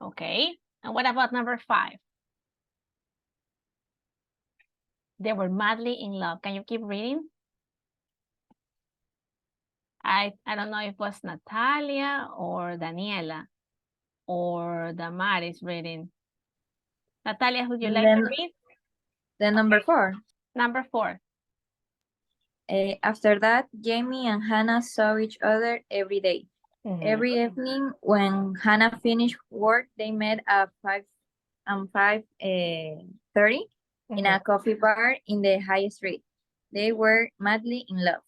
Okay, and what about number 5? They were madly in love. Can you keep reading? I don't know if it was Natalia or Daniela or Damaris reading. Natalia, would you like to read? The number 4. Number 4. After that, Jamie and Hannah saw each other every day. Every evening when Hannah finished work, they met at 5:30 in a coffee bar in the high street. They were madly in love.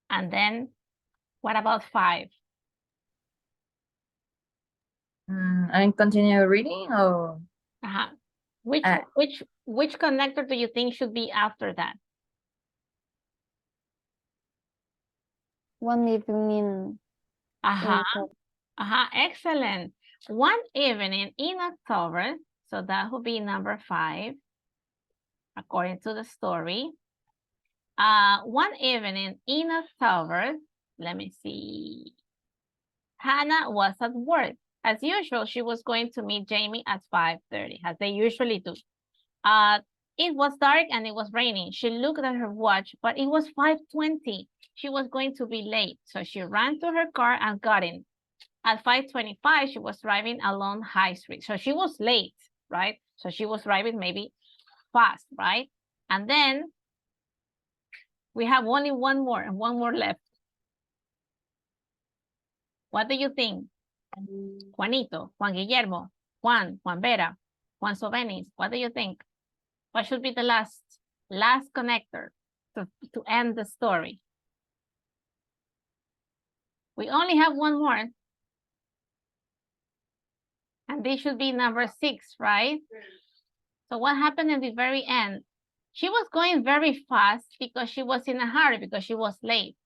And then, what about 5? I continue reading or? Which connector do you think should be after that? One evening. Excellent. One evening in October, so that would be number 5, according to the story. One evening in October, let me see. Hannah was at work. As usual, she was going to meet Jamie at 5:30, as they usually do. It was dark and it was raining. She looked at her watch, but it was 5:20. She was going to be late, so she ran to her car and got in. At 5:25, she was driving along High Street. So she was late, right? So she was driving maybe fast, right? And then we have only one more left. What do you think? Juanito, Juan Guillermo, Juan Vera, Juan Sobenis. What do you think? What should be the last connector to end the story? We only have one more. And this should be number 6, right? So what happened in the very end? She was going very fast because she was in a hurry, because she was late.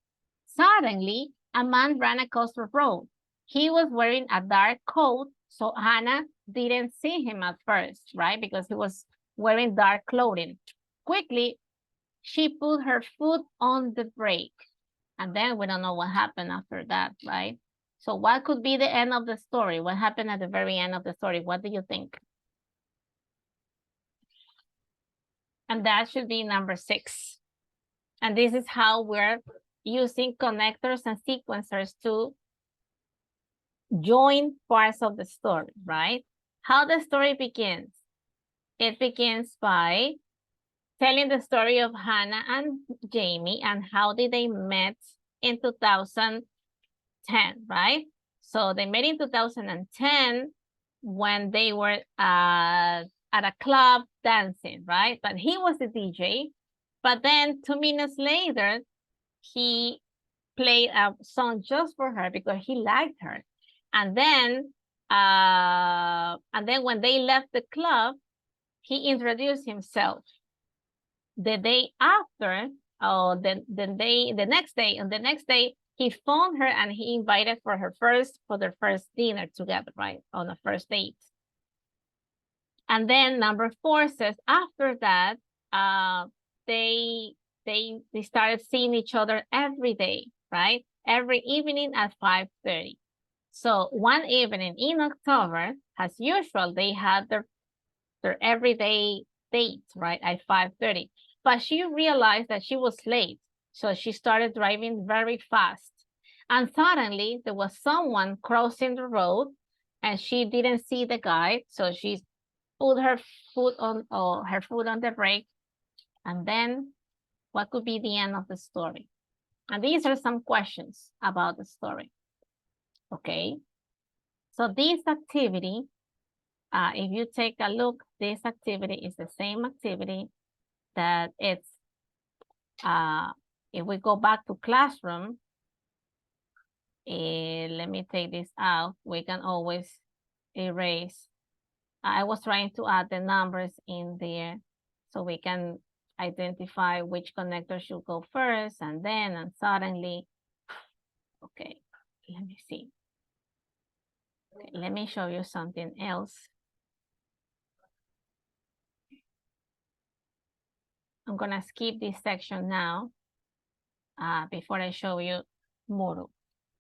Suddenly, a man ran across the road. He was wearing a dark coat, so Hannah didn't see him at first, right? Because he was wearing dark clothing. Quickly, she put her foot on the brake. And then we don't know what happened after that, right? So what could be the end of the story? What happened at the very end of the story? What do you think? And that should be number 6. And this is how we're using connectors and sequencers to join parts of the story, right? How the story begins. It begins by telling the story of Hannah and Jamie and how did they met in 2010, right? So they met in 2010 when they were at a club dancing, right? But he was the DJ. But then 2 minutes later, he played a song just for her because he liked her. And then when they left the club, he introduced himself. The day after, or the next day, he phoned her and he invited for their first dinner together, right? On a first date. And then number 4 says after that, they started seeing each other every day, right? Every evening at 5:30. So one evening in October, as usual, they had their everyday date, right, at 5:30. But she realized that she was late, so she started driving very fast. And suddenly there was someone crossing the road, and she didn't see the guy, so she put her foot on the brake. And then what could be the end of the story? And these are some questions about the story. Okay, so this activity, if you take a look, this activity is the same activity that it's, if we go back to classroom, let me take this out, we can always erase. I was trying to add the numbers in there so we can identify which connector should go first and then, and suddenly, okay, let me see. Okay, let me show you something else. I'm gonna skip this section now before I show you Moodle.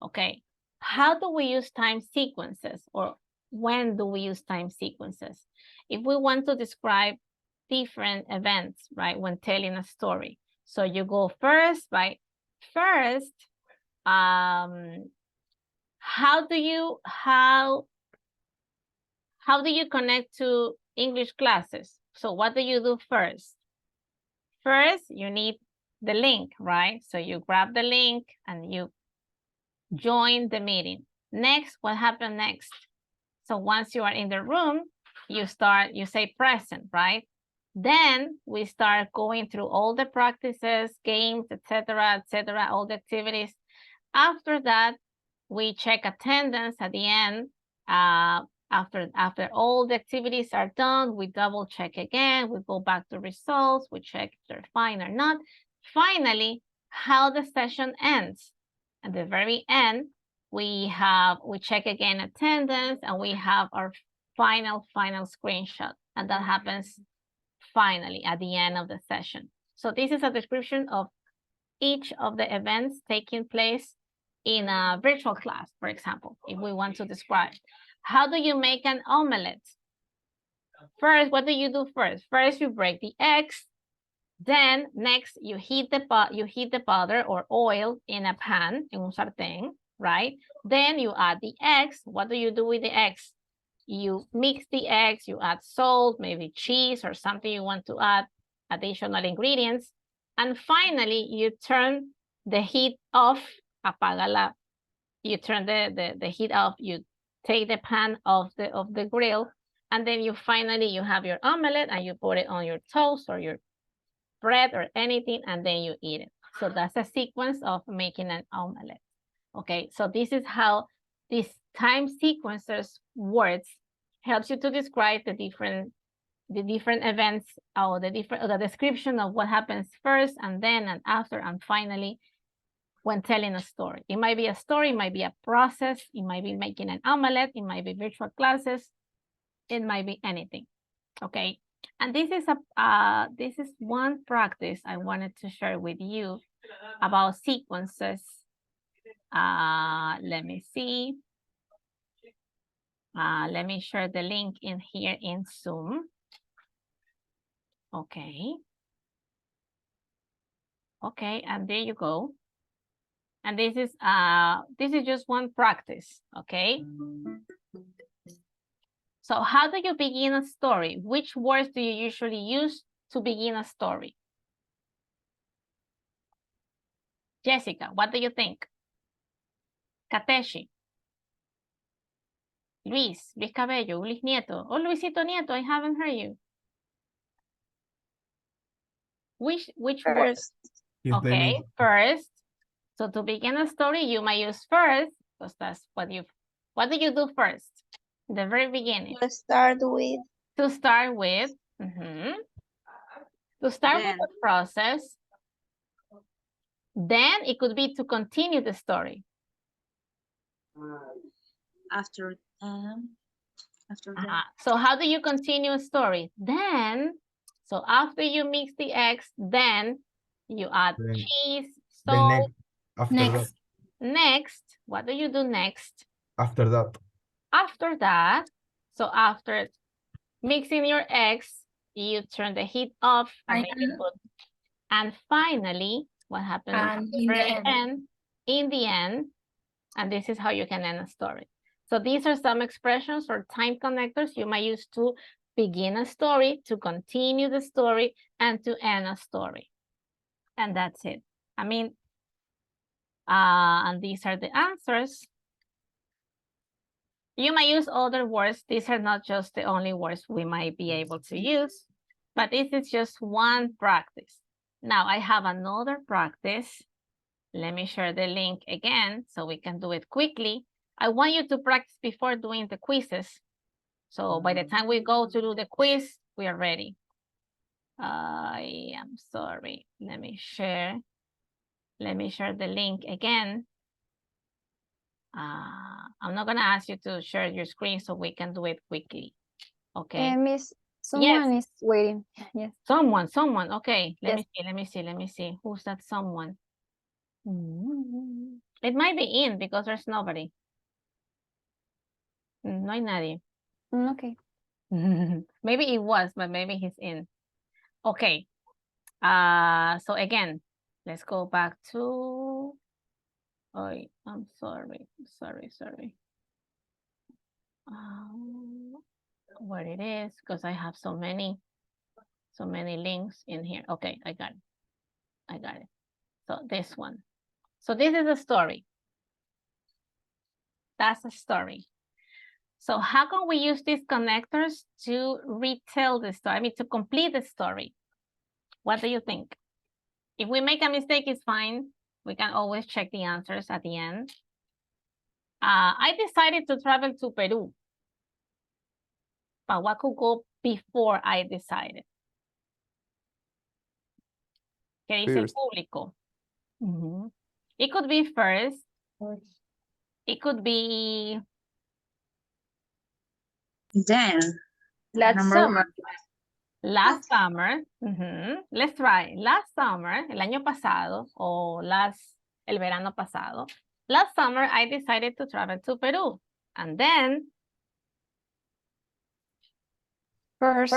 Okay, how do we use time sequences, or when do we use time sequences? If we want to describe different events, right, when telling a story. So you go first, right? First, how do you connect to English classes? So what do you do first? First, you need the link, right? So you grab the link and you join the meeting. Next, what happened next? So once you are in the room, you say present, right? Then we start going through all the practices, games, etc., all the activities. After that, we check attendance at the end. After all the activities are done, we double check again. We go back to results. We check if they're fine or not. Finally, how the session ends. At the very end, we check again attendance, and we have our final screenshot. And that happens finally at the end of the session. So this is a description of each of the events taking place in a virtual class, for example, if we want to describe. How do you make an omelette? First, what do you do first? First, you break the eggs. Then next, you heat the butter or oil in a pan, en un sartén, right? Then you add the eggs. What do you do with the eggs? You mix the eggs, you add salt, maybe cheese or something you want to add, additional ingredients. And finally, you turn the heat off, you turn the heat off, you take the pan off the grill, and then you have your omelet, and you put it on your toast or your bread or anything, and then you eat it. So that's a sequence of making an omelet. Okay, so this is how these time sequencers words helps you to describe the different events, or the description of what happens first and then and after and finally when telling a story. It might be a story, it might be a process, it might be making an omelette, it might be virtual classes, it might be anything, okay? And this is one practice I wanted to share with you about sequences. Let me see. Let me share the link in here in Zoom. Okay. Okay, and there you go. And this is just one practice, okay? So how do you begin a story? Which words do you usually use to begin a story? Jessica, what do you think? Kateshi. Luis Cabello, Luis Nieto. Oh, Luisito Nieto, I haven't heard you. Which word? Okay, first. So to begin a story, you might use first, because that's what do you do first? The very beginning. To start with. To start with. To start with the process. Then it could be to continue the story. After that. So how do you continue a story? Then, so after you mix the eggs, then you add cheese, salt. Next, what do you do next? After that. After that, so after mixing your eggs, you turn the heat off. And finally, what happens at the very end? In the end, and this is how you can end a story. So these are some expressions or time connectors you might use to begin a story, to continue the story, and to end a story. And that's it. I mean, and these are the answers. You might use other words. These are not just the only words we might be able to use, but this is just one practice. Now I have another practice. Let me share the link again so we can do it quickly. I want you to practice before doing the quizzes. So by the time we go to do the quiz, we are ready. I am sorry. Let me share the link again. I'm not gonna ask you to share your screen so we can do it quickly. Okay. Miss, someone is waiting. Yes. Someone. Okay. Let me see. Who's that someone? It might be in because there's nobody. No hay nadie. Okay. Maybe it was, but maybe he's in. Okay. So again, let's go back to. Oh, I'm sorry. Where it is, because I have so many links in here. Okay, I got it. So this one. So this is a story. That's a story. So how can we use these connectors to retell the story? I mean, to complete the story. What do you think? If we make a mistake, it's fine. We can always check the answers at the end. I decided to travel to Peru. But what could go before I decided? ¿Qué dice el público? It could be first. It could be then. Last summer. Last summer. Let's try. Last summer, el año pasado, o el verano pasado. Last summer, I decided to travel to Peru. And then First.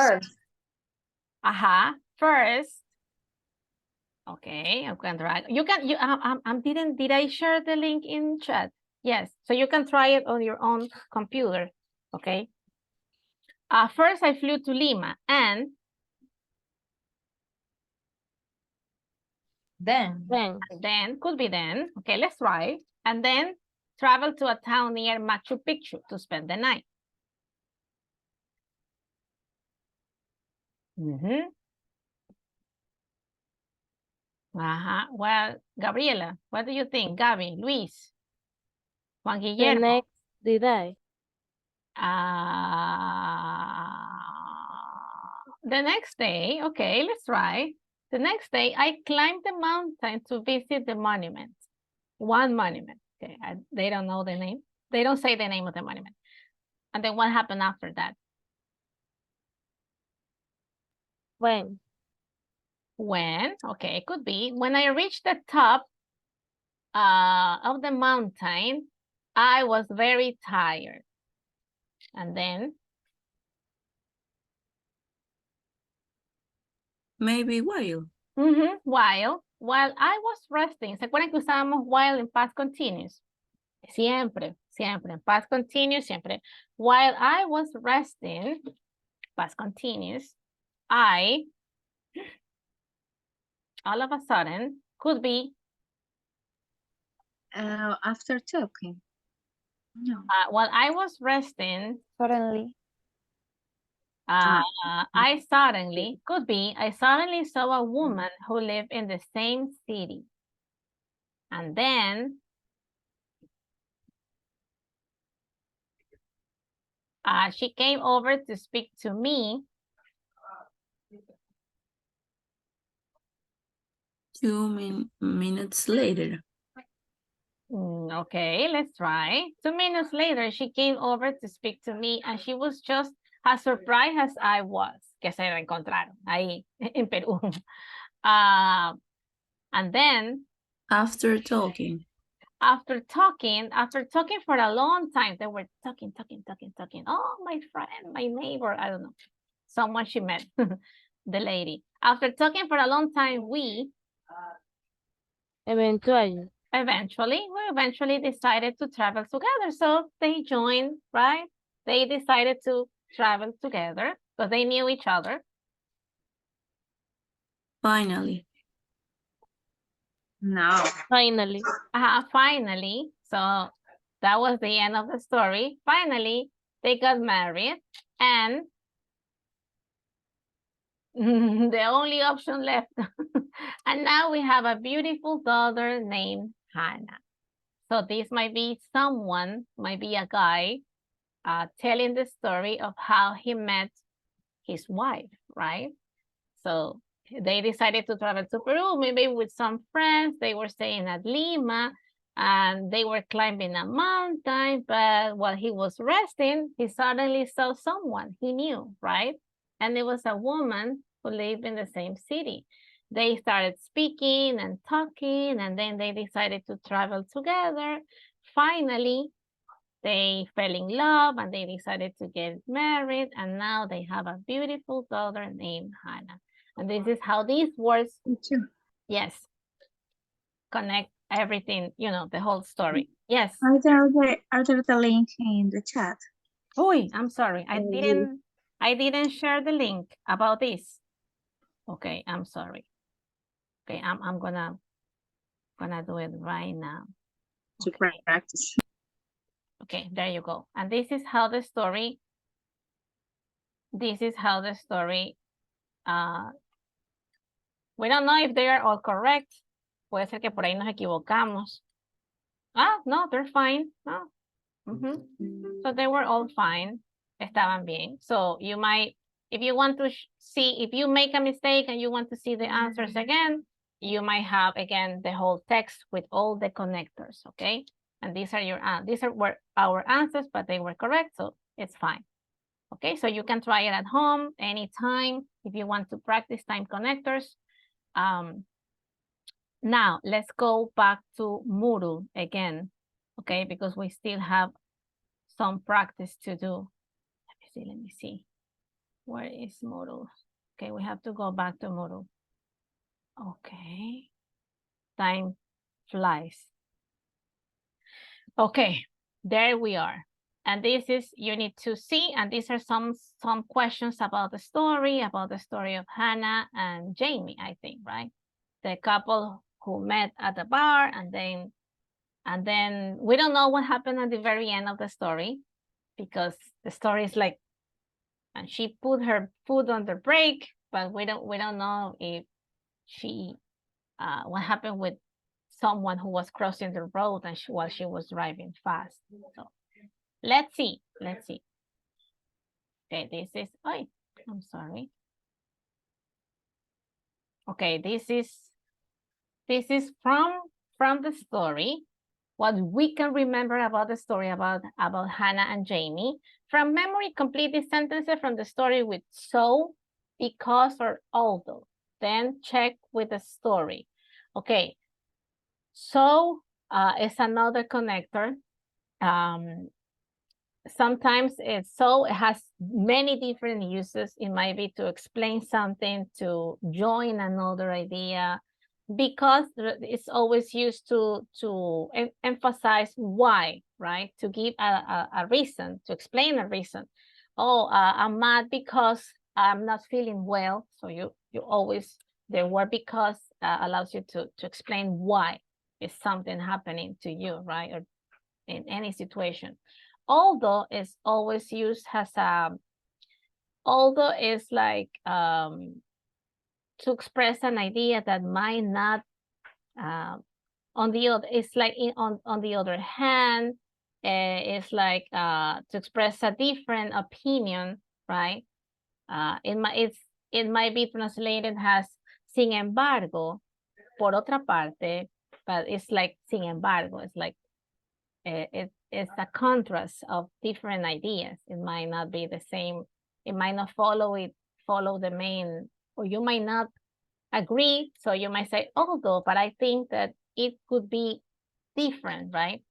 First. Okay, I can try. Did I share the link in chat? Yes, so you can try it on your own computer, okay? First, I flew to Lima, and Then. Could be then. Okay, let's try. And then travel to a town near Machu Picchu to spend the night. Well, Gabriela, what do you think? Gabi, Luis, Juan Guillermo. The next day. The next day, okay, let's try. The next day, I climbed the mountain to visit the monument. One monument. Okay, they don't know the name. They don't say the name of the monument. And then what happened after that? When? When, okay, it could be. When I reached the top of the mountain, I was very tired. And then? Maybe while. While I was resting. ¿Se acuerdan que usábamos while en past continuous? Siempre, siempre. En past continuous, siempre. While I was resting, past continuous, I, all of a sudden, could be. After talking. No. While I was resting. Suddenly. I suddenly, could be, I suddenly saw a woman who lived in the same city. And then, she came over to speak to me. 2 minutes later. Okay, let's try. 2 minutes later, she came over to speak to me and she was just as surprised as I was, que se encontraron ahí en Perú. And then, After talking for a long time, they were talking. Oh, my friend, my neighbor, I don't know, someone she met, the lady. After talking for a long time, we eventually decided to travel together. So they joined, right? They decided to travel together because they knew each other. Finally. No. Finally. So that was the end of the story. Finally, they got married and the only option left. And now we have a beautiful daughter named Hannah. So this might be someone, might be a guy telling the story of how he met his wife, right? So they decided to travel to Peru, maybe with some friends. They were staying at Lima and they were climbing a mountain, but while he was resting, he suddenly saw someone he knew, right? And it was a woman who lived in the same city. They started speaking and talking, and then they decided to travel together. Finally, they fell in love and they decided to get married, and now they have a beautiful daughter named Hannah. And this is how these words, yes, connect everything, you know, the whole story. Yes. Are there the link in the chat? Oh, I'm sorry. I didn't share the link about this. Okay, I'm sorry. Okay, I'm gonna do it right now. To practice. Okay, there you go. And this is how the story, we don't know if they are all correct. Puede ser que por ahí nos equivocamos. No, they're fine. No. So they were all fine. Estaban bien. So you might, if you want to see, if you make a mistake and you want to see the answers again, you might have again the whole text with all the connectors, okay? And these were our answers, but they were correct, so it's fine. Okay, so you can try it at home anytime if you want to practice time connectors. Now let's go back to Moodle again, okay? Because we still have some practice to do. Let me see. Where is Moodle? Okay, we have to go back to Moodle. Okay. Time flies. Okay, there we are. And this is Unit 2C, and these are some questions about the story of Hannah and Jamie, I think, right? The couple who met at the bar, and then we don't know what happened at the very end of the story, because the story is like, and she put her foot on the brake, but we don't know if she what happened with someone who was crossing the road and while she was driving fast. So let's see. Okay, this is, I'm sorry. Okay, this is from the story. what we can remember about the story about Hannah and Jamie. From memory, complete the sentences from the story with so, because, or although. Then check with the story. Okay, so is another connector. Sometimes it's so, it has many different uses. It might be to explain something, to join another idea, because it's always used to emphasize why, right? To give a reason, to explain a reason. Oh, I'm mad because I'm not feeling well. So you always, the word because allows you to explain why is something happening to you, right? Or in any situation. Although is always used as a, although is like to express an idea that might not on the other, it's like on the other hand, it's like to express a different opinion, right? It might be translated as sin embargo, por otra parte, but it's like sin embargo, it's like it's a contrast of different ideas. It might not be the same, it might not follow the main, or you might not agree, so you might say although, but I think that it could be different, right?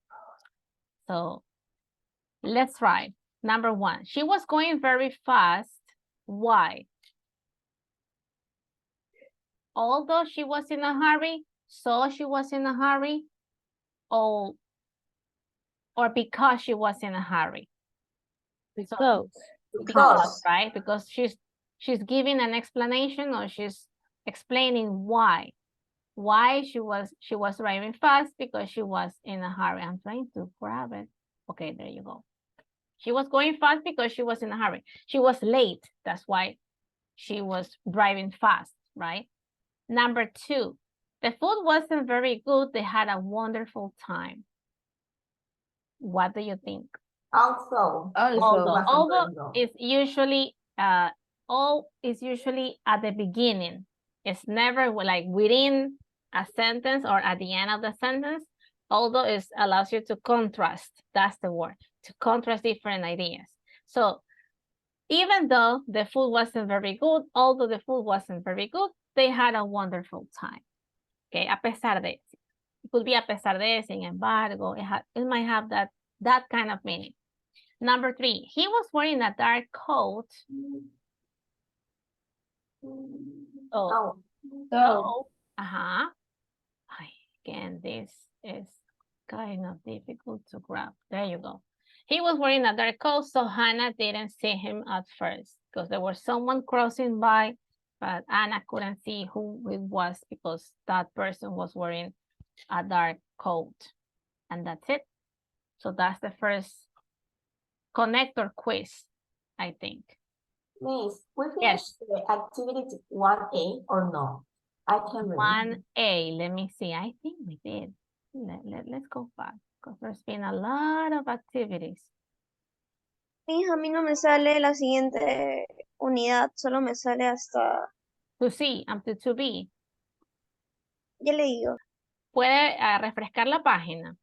So let's try. Number one, she was going very fast. Why? Although she was in a hurry, so she was in a hurry, or because she was in a hurry? Because. Because, right? Because she's giving an explanation, or she's explaining why she was driving fast, because she was in a hurry. I'm trying to grab it. Okay, there you go. She was going fast because she was in a hurry. She was late. That's why she was driving fast, right? Number two, the food wasn't very good. They had a wonderful time. What do you think? Also It's usually all is usually at the beginning. It's never like within a sentence or at the end of the sentence. Although it allows you to contrast, that's the word, to contrast different ideas. So even though the food wasn't very good, although the food wasn't very good, they had a wonderful time. Okay, a pesar de. It could be a pesar de, sin embargo, it might have that kind of meaning. Number three, he was wearing a dark coat. Again, this is kind of difficult to grab. There you go. He was wearing a dark coat, so Hannah didn't see him at first because there was someone crossing by, but Anna couldn't see who it was because that person was wearing a dark coat. And that's it. So that's the first connector quiz, I think. Miss, we finished the activity 1A or no? I can remember. 1A, let me see. I think we did. Let's go back because there's been a lot of activities. A mí no me sale la siguiente unidad, solo me sale hasta... To C, up to 2B. Ya le digo. ¿Puede refrescar la página?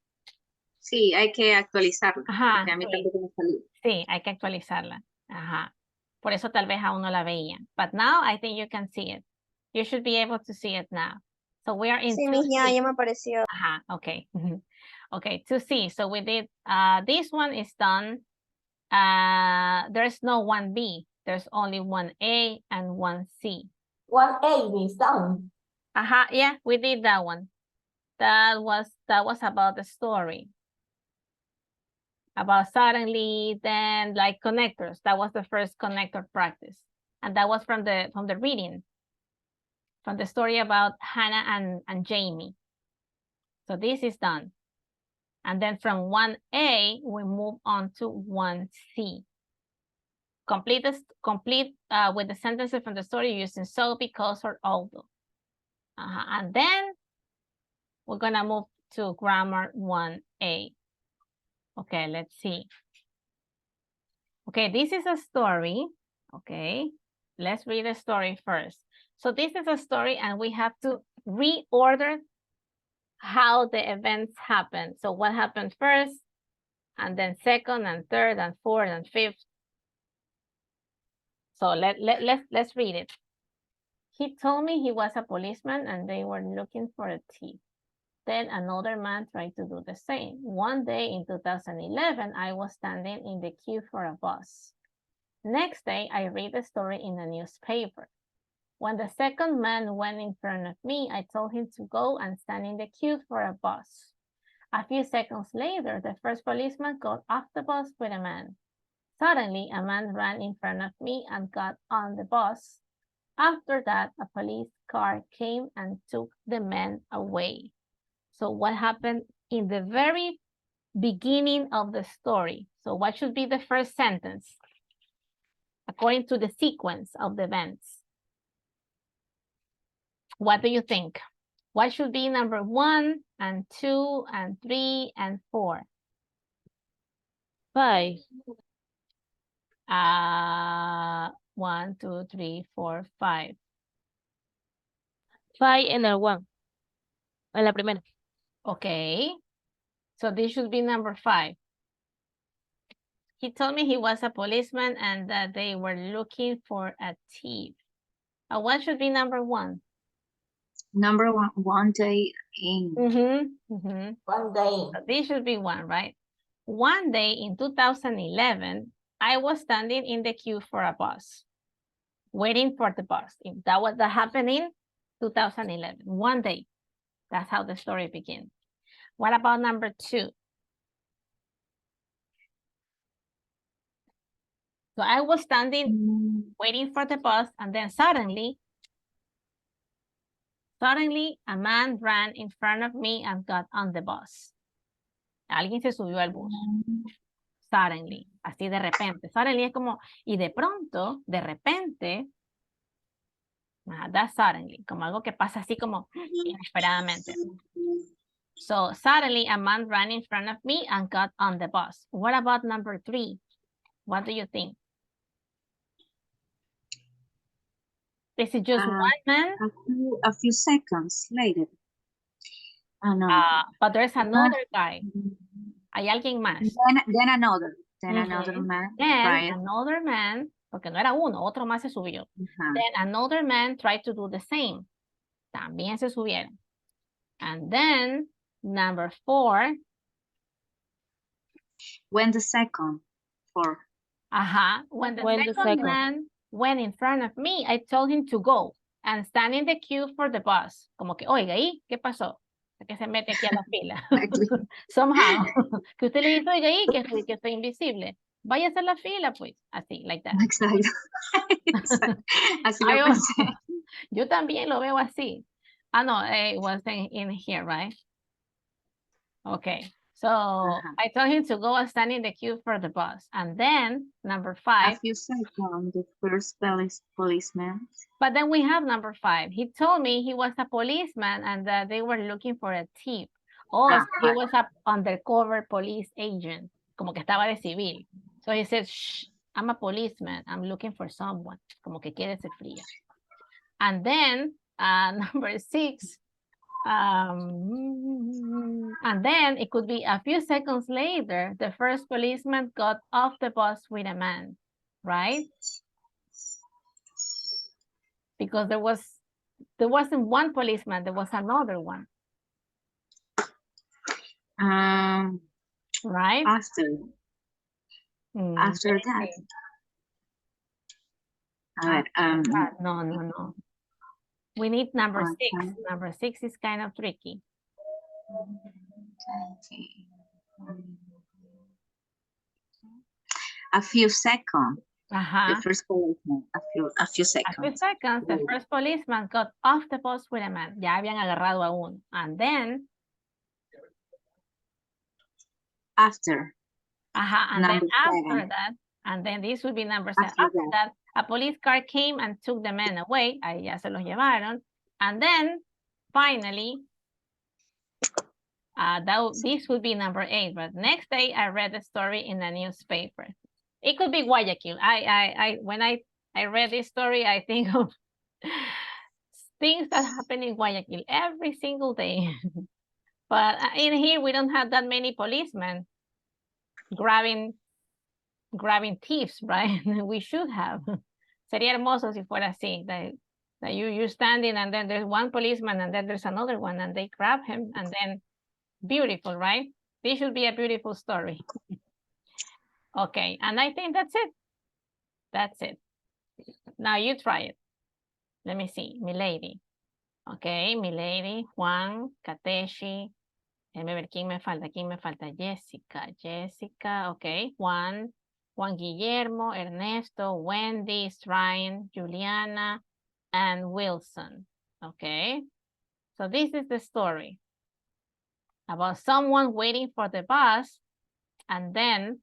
Sí, hay que actualizarla. Ajá, Porque a mí tampoco me salió. Sí, hay que actualizarla. Ajá. Por eso tal vez aún no la veía. But now I think you can see it. You should be able to see it now. So we are in Sí, 2C. ya me apareció. Ajá, okay. Okay, 2C. So we did, this one is done. There's no 1B. There's only 1A and 1C. 1A is done. Yeah, we did that one. That was about the story. About suddenly, then like connectors. That was the first connector practice. And that was from the reading. From the story about Hannah and Jamie. So this is done. And then from 1A, we move on to 1C. Complete with the sentences from the story using so, because, or although. And then we're gonna move to grammar 1A. Okay, let's see. Okay, this is a story. Okay, let's read the story first. So this is a story and we have to reorder how the events happen. So what happened first, and then second, and third, and fourth, and fifth. So let's read it. He told me he was a policeman and they were looking for a thief. Then another man tried to do the same. One day in 2011, I was standing in the queue for a bus. Next day, I read the story in a newspaper. When the second man went in front of me, I told him to go and stand in the queue for a bus. A few seconds later, the first policeman got off the bus with a man. Suddenly, a man ran in front of me and got on the bus. After that, a police car came and took the man away. So what happened in the very beginning of the story? So what should be the first sentence according to the sequence of the events? What do you think? What should be number 1 and 2 and 3 and 4? 5. 1, 2, 3, 4, 5. 5 en el 1. En la primera. Okay. So this should be number 5. He told me he was a policeman and that they were looking for a thief. What should be number 1? Number one day in. One day. So this should be 1, right? One day in 2011, I was standing in the queue for a bus, waiting for the bus. That happened in 2011, one day. That's how the story begins. What about number 2? So I was standing, waiting for the bus, and then suddenly, a man ran in front of me and got on the bus. Alguien se subió al bus. Suddenly, así de repente. Suddenly es como, y de pronto, de repente, that's suddenly, como algo que pasa así como inesperadamente. So suddenly a man ran in front of me and got on the bus. What about number 3? What do you think? Is it just one man? A few seconds later. No. But there's another guy. Hay alguien más. Then another. Then another man. Then another man, porque no era uno, otro más se subió. Then another man tried to do the same. También se subieron. And then number 4. When the second 4. When the second man went in front of me, I told him to go and stand in the queue for the bus. Como que, oiga, ¿y qué pasó? Que se mete aquí a la fila. Somehow. Que usted le dice, oiga, ¿y que estoy invisible? Vaya a hacer la fila, pues. Así, like that. Exacto. Así lo pensé. Yo también lo veo así. No, it was in here, right? Okay. So I told him to go and stand in the queue for the bus. And then number 5. A few seconds, the first policeman. But then we have number 5. He told me he was a policeman and that they were looking for a thief. So he was an undercover police agent. Como que estaba de civil. So he said, shh, I'm a policeman. I'm looking for someone. Como que quédese fría. And then number 6. And then it could be a few seconds later, the first policeman got off the bus with a man, right? Because there wasn't one policeman, there was another one. Right? After that. No. We need number 6. Number 6 is kind of tricky. A few seconds. The first policeman. A few seconds. A few seconds. The first policeman got off the bus with a man. Ya habían agarrado a uno. And then. After. And then after that. And then this would be number 7. After that, a police car came and took the men away. Ahí ya se los llevaron. And then, finally, this would be number 8. But next day, I read the story in a newspaper. It could be Guayaquil. When I read this story, I think of things that happen in Guayaquil every single day. But in here, we don't have that many policemen grabbing thieves, right? We should have. Sería hermoso si fuera así, that you're standing and then there's one policeman and then there's another one and they grab him and then beautiful, right? This should be a beautiful story. Okay, and I think that's it. That's it. Now you try it. Let me see, Milady. Okay, Milady, Juan, Kateshi. Déjame ver quién me falta. ¿Quién me falta? Jessica. Jessica, okay. Juan Guillermo, Ernesto, Wendy, Ryan, Juliana, and Wilson. Okay. So this is the story about someone waiting for the bus, and then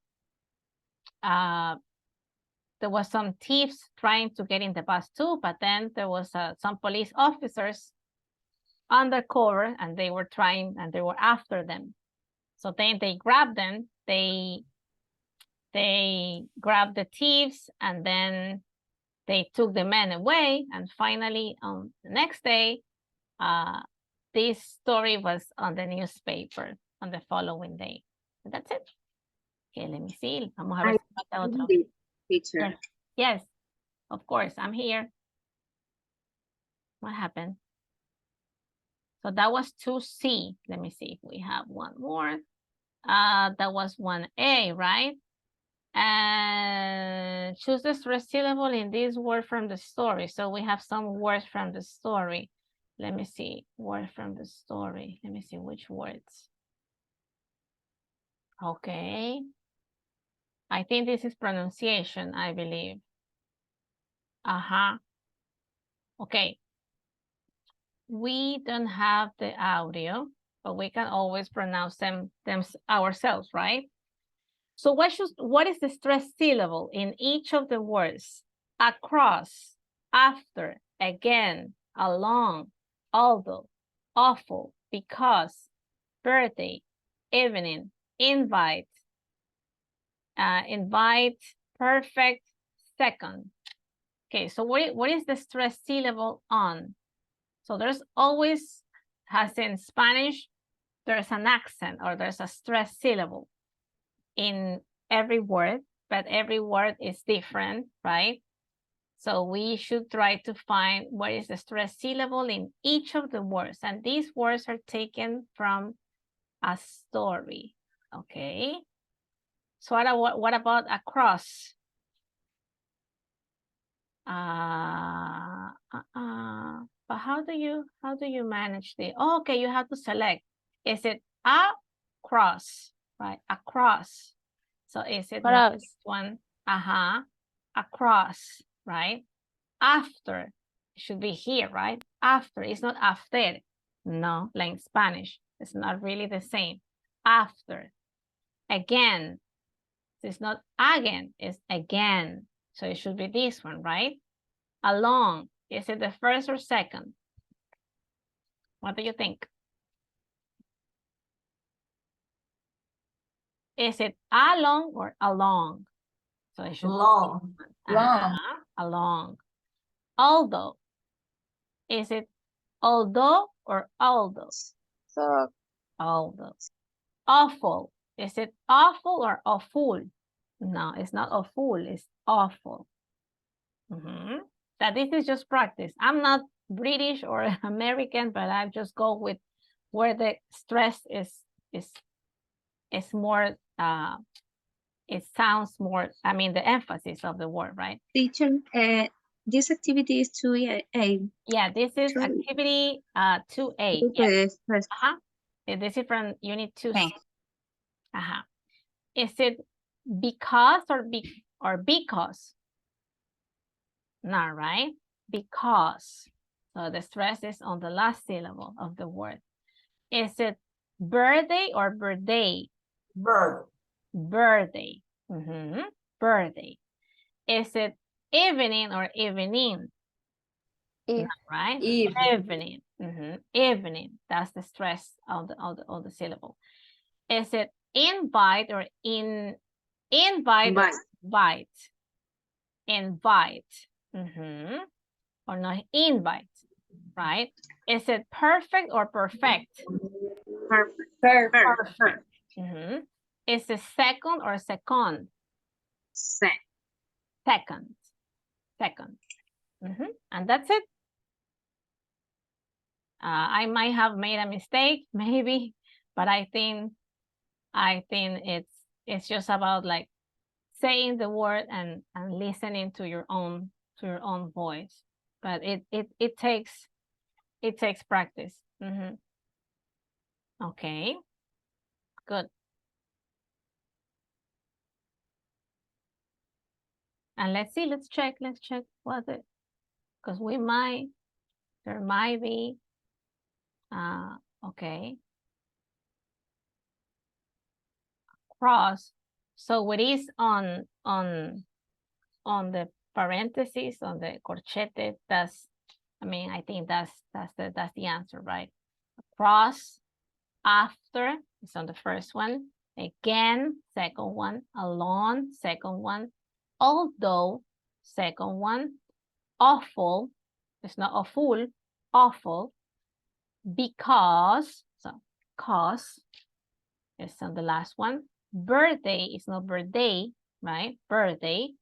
there was some thieves trying to get in the bus too, but then there was some police officers undercover and they were after them. So then they grabbed them, they grabbed the thieves, and then they took the men away. And finally, on the next day, this story was on the newspaper on the following day. And that's it. Okay, let me see. Vamos a ver si falta otro. Teacher. Yes, of course, I'm here. What happened? So that was 2C. Let me see if we have one more. That was 1A, right? And choose the stress syllable in this word from the story. So we have some words from the story. Let me see, word from the story. Let me see which words. Okay. I think this is pronunciation, I believe. Okay. We don't have the audio, but we can always pronounce them ourselves, right? So what is the stress syllable in each of the words? Across, after, again, along, although, awful, because, birthday, evening, invite, invite, perfect, second. Okay, so what is the stress syllable on? So there's always, as in Spanish, there's an accent or there's a stress syllable in every word, but every word is different, right? So we should try to find what is the stress syllable in each of the words. And these words are taken from a story, okay? So what about across? But how do you manage the, oh, okay, you have to select. Is it across, right? Across. So is it not this one? Across, right? After, it should be here, right? After, it's not after. No, like in Spanish, it's not really the same. After. Again, it's not again, it's again. So it should be this one, right? Along, is it the first or second? What do you think? Is it along or along? So it should Long. be along. Although, is it although or although? So, Although. Awful, is it awful or awful? No, it's not awful, it's awful. That this is just practice. I'm not British or American, but I just go with where the stress is more, it sounds more, I mean, the emphasis of the word, right? Teacher, this activity is 2A. Yeah, this is activity 2A. Yes. This is from unit 2. Is it because or because? No, right? Because. So the stress is on the last syllable of the word. Is it birthday or birthday? Bird. Birthday. Birthday. Is it evening or evening? No, right? Evening. Evening. That's the stress of the syllable. Is it invite or invite? Invite. Or not invite, right? Is it perfect or perfect? Perfect. Is it second or second? Second. And that's it. I might have made a mistake, maybe, but I think it's just about like saying the word and listening to your own voice. But it takes practice. Okay, good. And let's see, let's check what it, because there might be, okay. Cross. So what is on the parentheses, on the corchete, that's, I mean, I think that's the answer, right? Cross, after is on the first one, again, second one, alone, second one, although, second one, awful, it's not awful, awful, because, so cause is on the last one, birthday is not birthday, right? Birthday,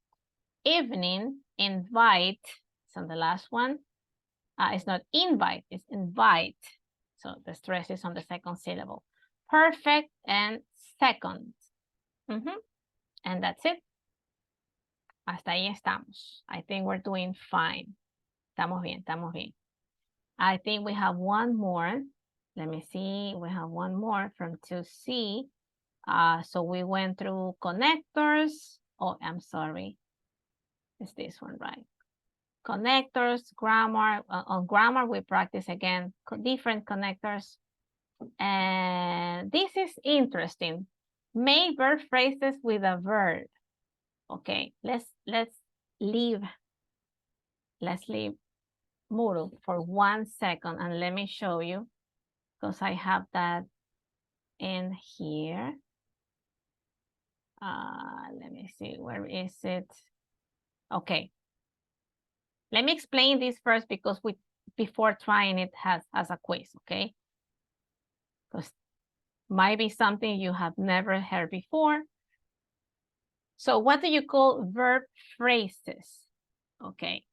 evening, invite, it's on the last one. It's not invite, it's invite. So the stress is on the second syllable. Perfect and second. And that's it. Hasta ahí estamos. I think we're doing fine. Estamos bien. I think we have one more. Let me see. We have one more from 2C. So we went through connectors. Oh, I'm sorry. It's this one, right? Connectors, grammar. On grammar, we practice again different connectors. And this is interesting. Make verb phrases with a verb. Okay, let's leave Moodle for 1 second and let me show you, because I have that in here. Let me see, where is it? Okay. Let me explain this first, because before trying it as a quiz, okay? Because might be something you have never heard before. So what do you call verb phrases? Okay.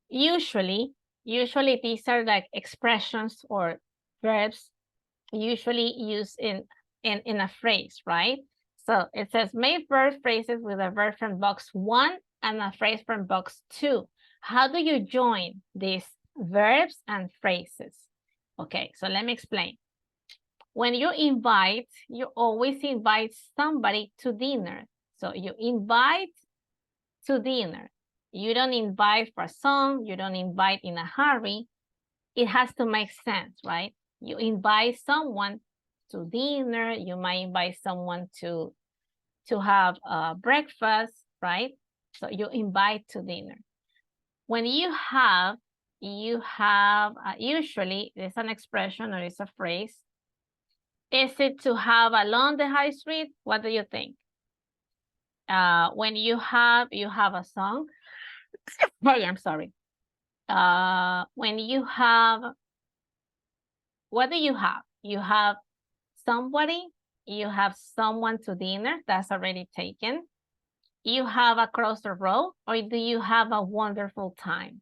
Usually these are like expressions or verbs usually used in a phrase, right? So it says make verb phrases with a verb from box 1 and a phrase from box 2. How do you join these verbs and phrases? Okay, so let me explain. When you invite, you always invite somebody to dinner. So you invite to dinner. You don't invite for a song. You don't invite in a hurry. It has to make sense, right? You invite someone to dinner. You might invite someone to have breakfast, right? So you invite to dinner. When you have usually there's an expression or it's a phrase. Is it to have along the high street? What do you think? When you have a song. Sorry, I'm sorry. When you have, what do you have? You have somebody, you have someone to dinner, that's already taken. You have across the road, or do you have a wonderful time?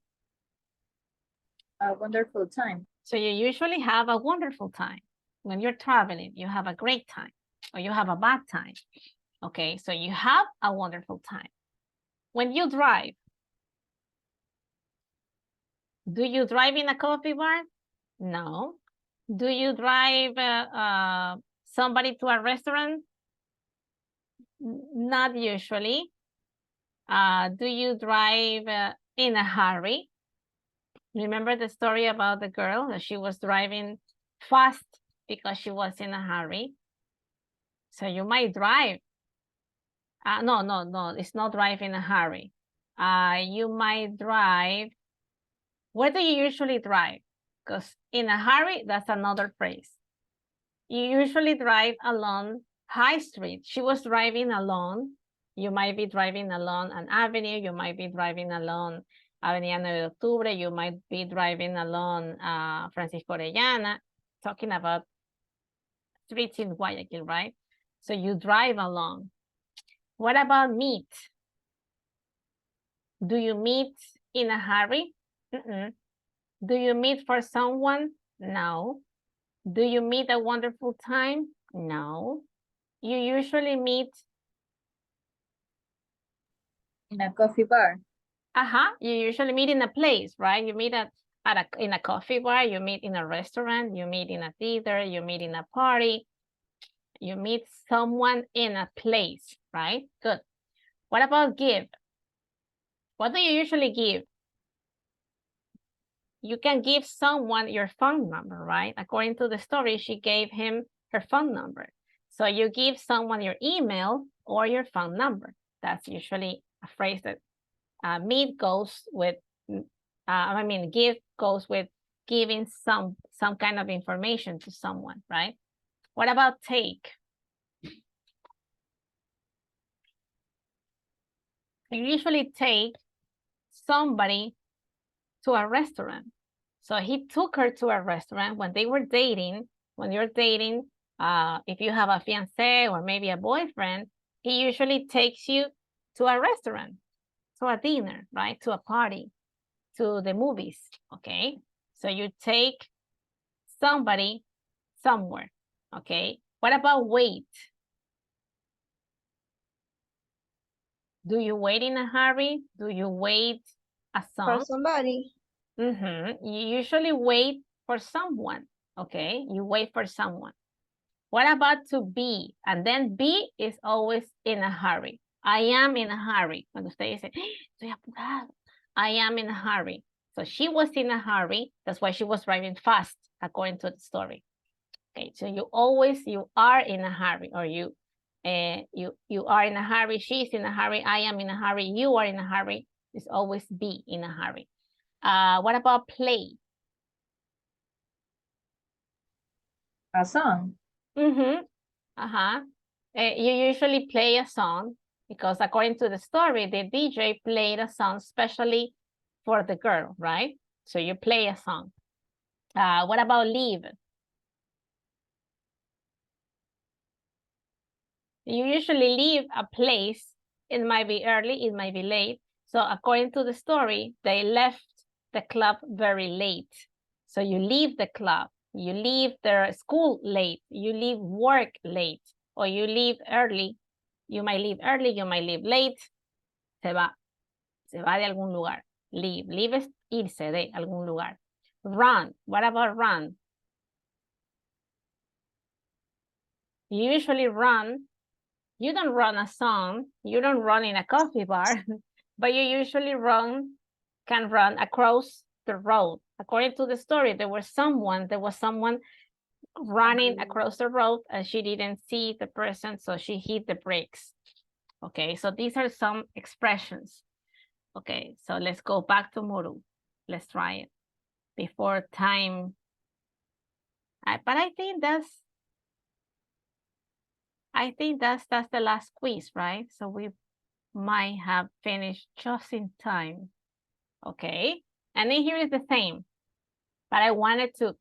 A wonderful time. So you usually have a wonderful time. When you're traveling, you have a great time, or you have a bad time. Okay, so you have a wonderful time. When you drive, do you drive in a coffee bar? No. Do you drive somebody to a restaurant? Not usually. Do you drive in a hurry? Remember the story about the girl that she was driving fast because she was in a hurry? So you might drive. No, it's not drive in a hurry. You might drive. Where do you usually drive? Because in a hurry, that's another phrase. You usually drive along High Street. She was driving along. You might be driving along an avenue. You might be driving along Avenida 9 de Octubre. You might be driving along Francisco Orellana, talking about streets in Guayaquil, right? So you drive along. What about meet? Do you meet in a hurry? Do you meet for someone? No. Do you meet a wonderful time? No. You usually meet in a coffee bar. You usually meet in a place, right? You meet in a coffee bar, you meet in a restaurant, you meet in a theater, you meet in a party, you meet someone in a place, right? Good. What about give? What do you usually give? You can give someone your phone number, right? According to the story, she gave him her phone number. So you give someone your email or your phone number. That's usually a phrase that meet goes with, give goes with giving some kind of information to someone, right? What about take? You usually take somebody to a restaurant. So he took her to a restaurant when they were dating. When you're dating, if you have a fiancé or maybe a boyfriend, he usually takes you to a restaurant, to a dinner, right? To a party, to the movies, okay? So you take somebody somewhere, okay? What about wait? Do you wait in a hurry? Do you wait a song? For somebody. You usually wait for someone, okay? You wait for someone. What about to be? And then be is always in a hurry. I am in a hurry. Cuando usted dice, estoy apurado. I am in a hurry. So she was in a hurry. That's why she was driving fast, according to the story. Okay, so you are in a hurry, or you are in a hurry. She's in a hurry. I am in a hurry. You are in a hurry. It's always be in a hurry. What about play? A song. You usually play a song because according to the story, the DJ played a song specially for the girl, right? So you play a song. What about leave? You usually leave a place. It might be early, it might be late. So according to the story, they left the club very late. So you leave the club, you leave their school late, you leave work late, or you leave early. You might leave early, you might leave late. Se va de algún lugar. Leave es irse de algún lugar. Run, what about run? You usually run. You don't run a song, you don't run in a coffee bar, but you usually can run across the road. According to the story, there was someone running across the road and she didn't see the person, so she hit the brakes. Okay, so these are some expressions. Okay, so let's go back to Muru. Let's try it before time. But I think that's the last quiz, right? So we might have finished just in time. Okay, and then here is the same, but I wanted to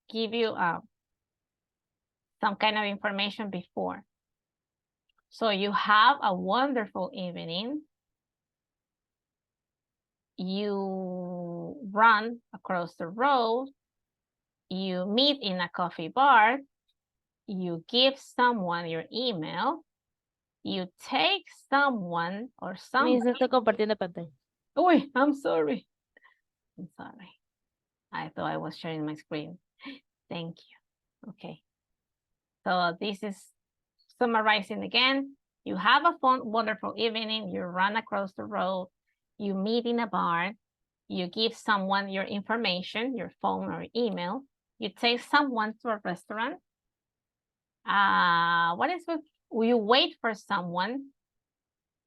give you some kind of information before. So you have a wonderful evening. You run across the road. You meet in a coffee bar. You give someone your email. You take someone or something. Miss, estoy compartiendo pantalla. Uy, I'm sorry. I'm sorry. I thought I was sharing my screen. Thank you. Okay. So this is summarizing again. You have a fun, wonderful evening. You run across the road. You meet in a bar. You give someone your information, your phone or email. You take someone to a restaurant. What is it? You wait for someone.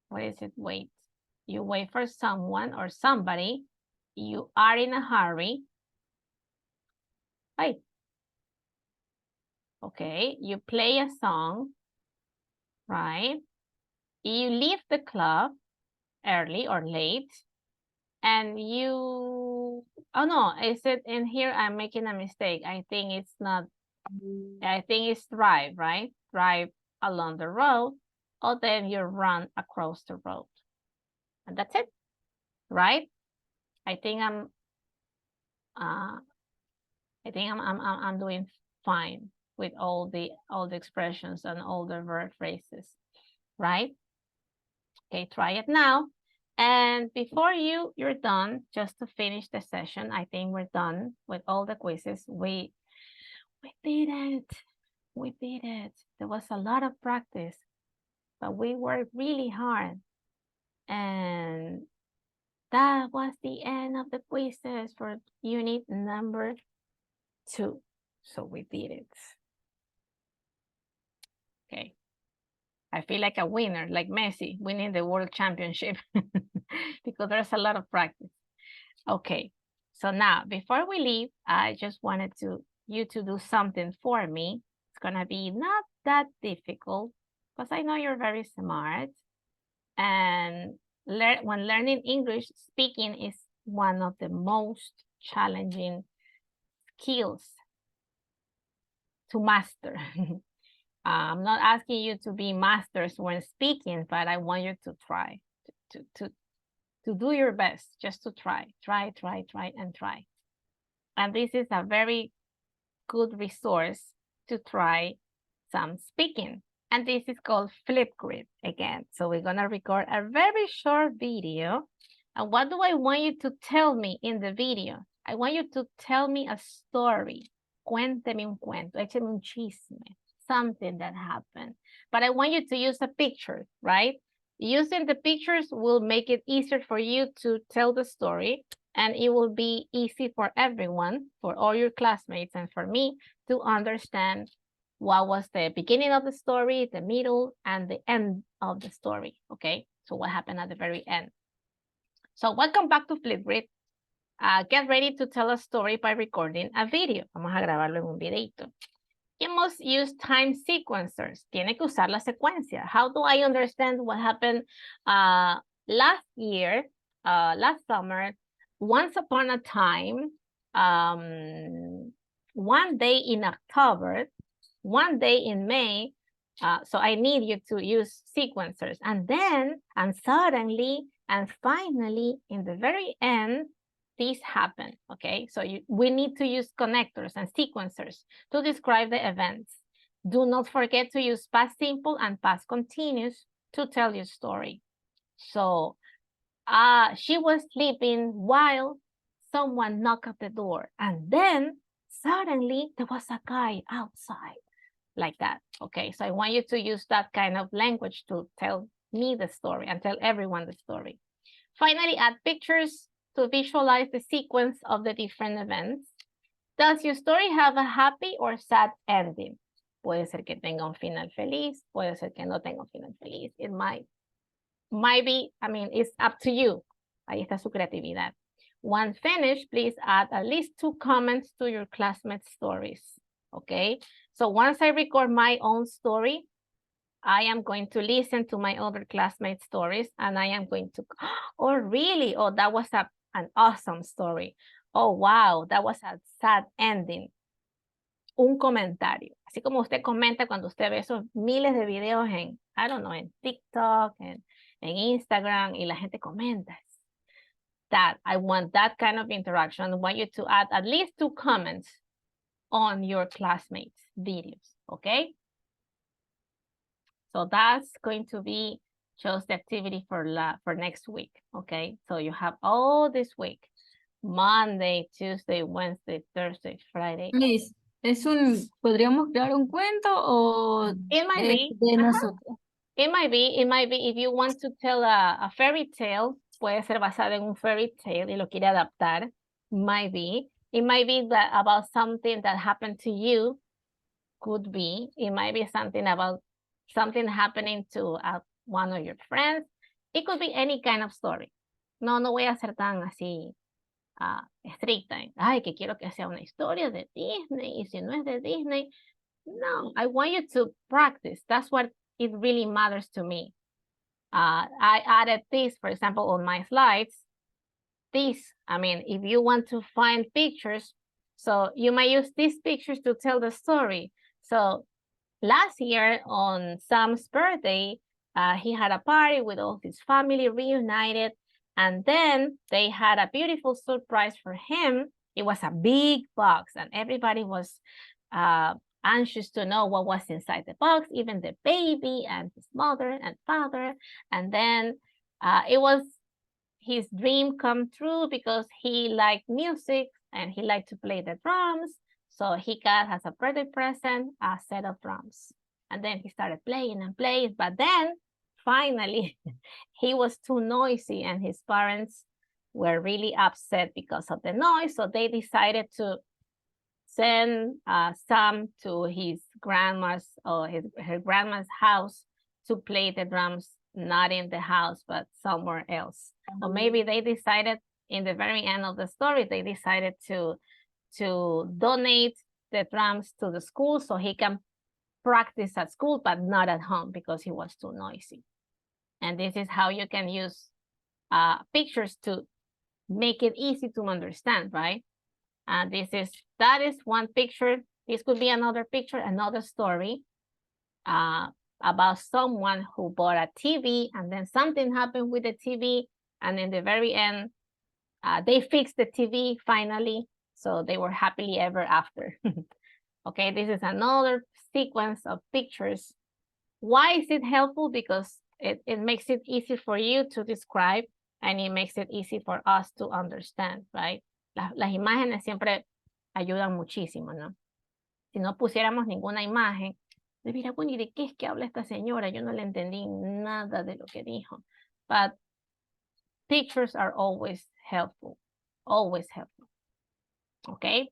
What is it? Wait. You wait for someone or somebody. You are in a hurry. Wait. Okay, you play a song, right? You leave the club early or late, and you, oh no, is it in here? I'm making a mistake. I think it's not I think it's drive, right? Drive along the road, or then you run across the road. And that's it, right? I think I'm doing fine with all the expressions and all the verb phrases, right? Okay, try it now. And before you're done, just to finish the session, I think we're done with all the quizzes. We did it. We did it. There was a lot of practice, but we worked really hard. And that was the end of the quizzes for unit number 2. So we did it. Okay. I feel like a winner, like Messi winning the world championship because there's a lot of practice. Okay. So now, before we leave, I just wanted you to do something for me. It's going to be not that difficult because I know you're very smart. And when learning English, speaking is one of the most challenging skills to master. I'm not asking you to be masters when speaking, but I want you to try to do your best, just to try, and try. And this is a very good resource to try some speaking. And this is called Flipgrid again. So we're going to record a very short video. And what do I want you to tell me in the video? I want you to tell me a story. Cuénteme un cuento, écheme un chisme, something that happened. But I want you to use a picture, right? Using the pictures will make it easier for you to tell the story, and it will be easy for everyone, for all your classmates and for me to understand what was the beginning of the story, the middle, and the end of the story, okay? So what happened at the very end. So welcome back to Flipgrid. Get ready to tell a story by recording a video. Vamos a grabarlo en un videito. You must use time sequencers. Tiene que usar la secuencia. How do I understand what happened last year, last summer, once upon a time, one day in October, one day in May? So I need you to use sequencers. And then, and suddenly, and finally, in the very end, this happened, okay? So we need to use connectors and sequencers to describe the events. Do not forget to use past simple and past continuous to tell your story. So she was sleeping while someone knocked at the door. And then suddenly there was a guy outside, like that, okay? So I want you to use that kind of language to tell me the story and tell everyone the story. Finally, add pictures to visualize the sequence of the different events. Does your story have a happy or sad ending? Puede ser que tenga un final feliz, puede ser que no tenga un final feliz. It might be, I mean, it's up to you. Ahí está su creatividad. Once finished, please add at least 2 comments to your classmates' stories, okay? So once I record my own story, I am going to listen to my other classmates' stories and I am going to, oh, really? Oh, that was an awesome story. Oh, wow, that was a sad ending. Un comentario. Así como usted comenta cuando usted ve esos miles de videos en, I don't know, en TikTok, en Instagram, y la gente comenta. That, I want that kind of interaction. I want you to add at least 2 comments on your classmates' videos, okay? So that's going to be just the activity for next week, okay? So you have all this week, Monday, Tuesday, Wednesday, Thursday, Friday. Miss, ¿podríamos crear un cuento o It might be. de nosotros? It might be if you want to tell a fairy tale, puede ser basada en un fairy tale y lo quiere adaptar, might be. It might be that about something that happened to you, could be. It might be something about something happening to one of your friends. It could be any kind of story. No voy a ser tan así estricta. Ay, que quiero que sea una historia de Disney, y si no es de Disney. No, I want you to practice. That's what it really matters to me. I added this, for example, on my slides. This, I mean, if you want to find pictures So you might use these pictures to tell the story. So last year on Sam's birthday, he had a party with all his family reunited, and then they had a beautiful surprise for him. It was a big box, and everybody was anxious to know what was inside the box, even the baby and his mother and father. And then it was his dream come true because he liked music and he liked to play the drums. So he got as a birthday present a set of drums. And then he started playing and playing. But then finally, he was too noisy and his parents were really upset because of the noise. So they decided to send Sam to his grandma's or her grandma's house to play the drums, not in the house, but somewhere else. Or maybe they decided in the very end of the story, they decided to donate the drums to the school so he can practice at school, but not at home because he was too noisy. And this is how you can use pictures to make it easy to understand, right? And that is one picture. This could be another picture, another story about someone who bought a TV and then something happened with the TV. And in the very end, they fixed the TV finally. So they were happily ever after. Okay, this is another sequence of pictures. Why is it helpful? Because it makes it easy for you to describe and it makes it easy for us to understand, right? Las imágenes siempre ayudan muchísimo, ¿no? Si no pusiéramos ninguna imagen, me mira, bueno, ¿y de qué es que habla esta señora? Yo no le entendí nada de lo que dijo. But pictures are always helpful, okay?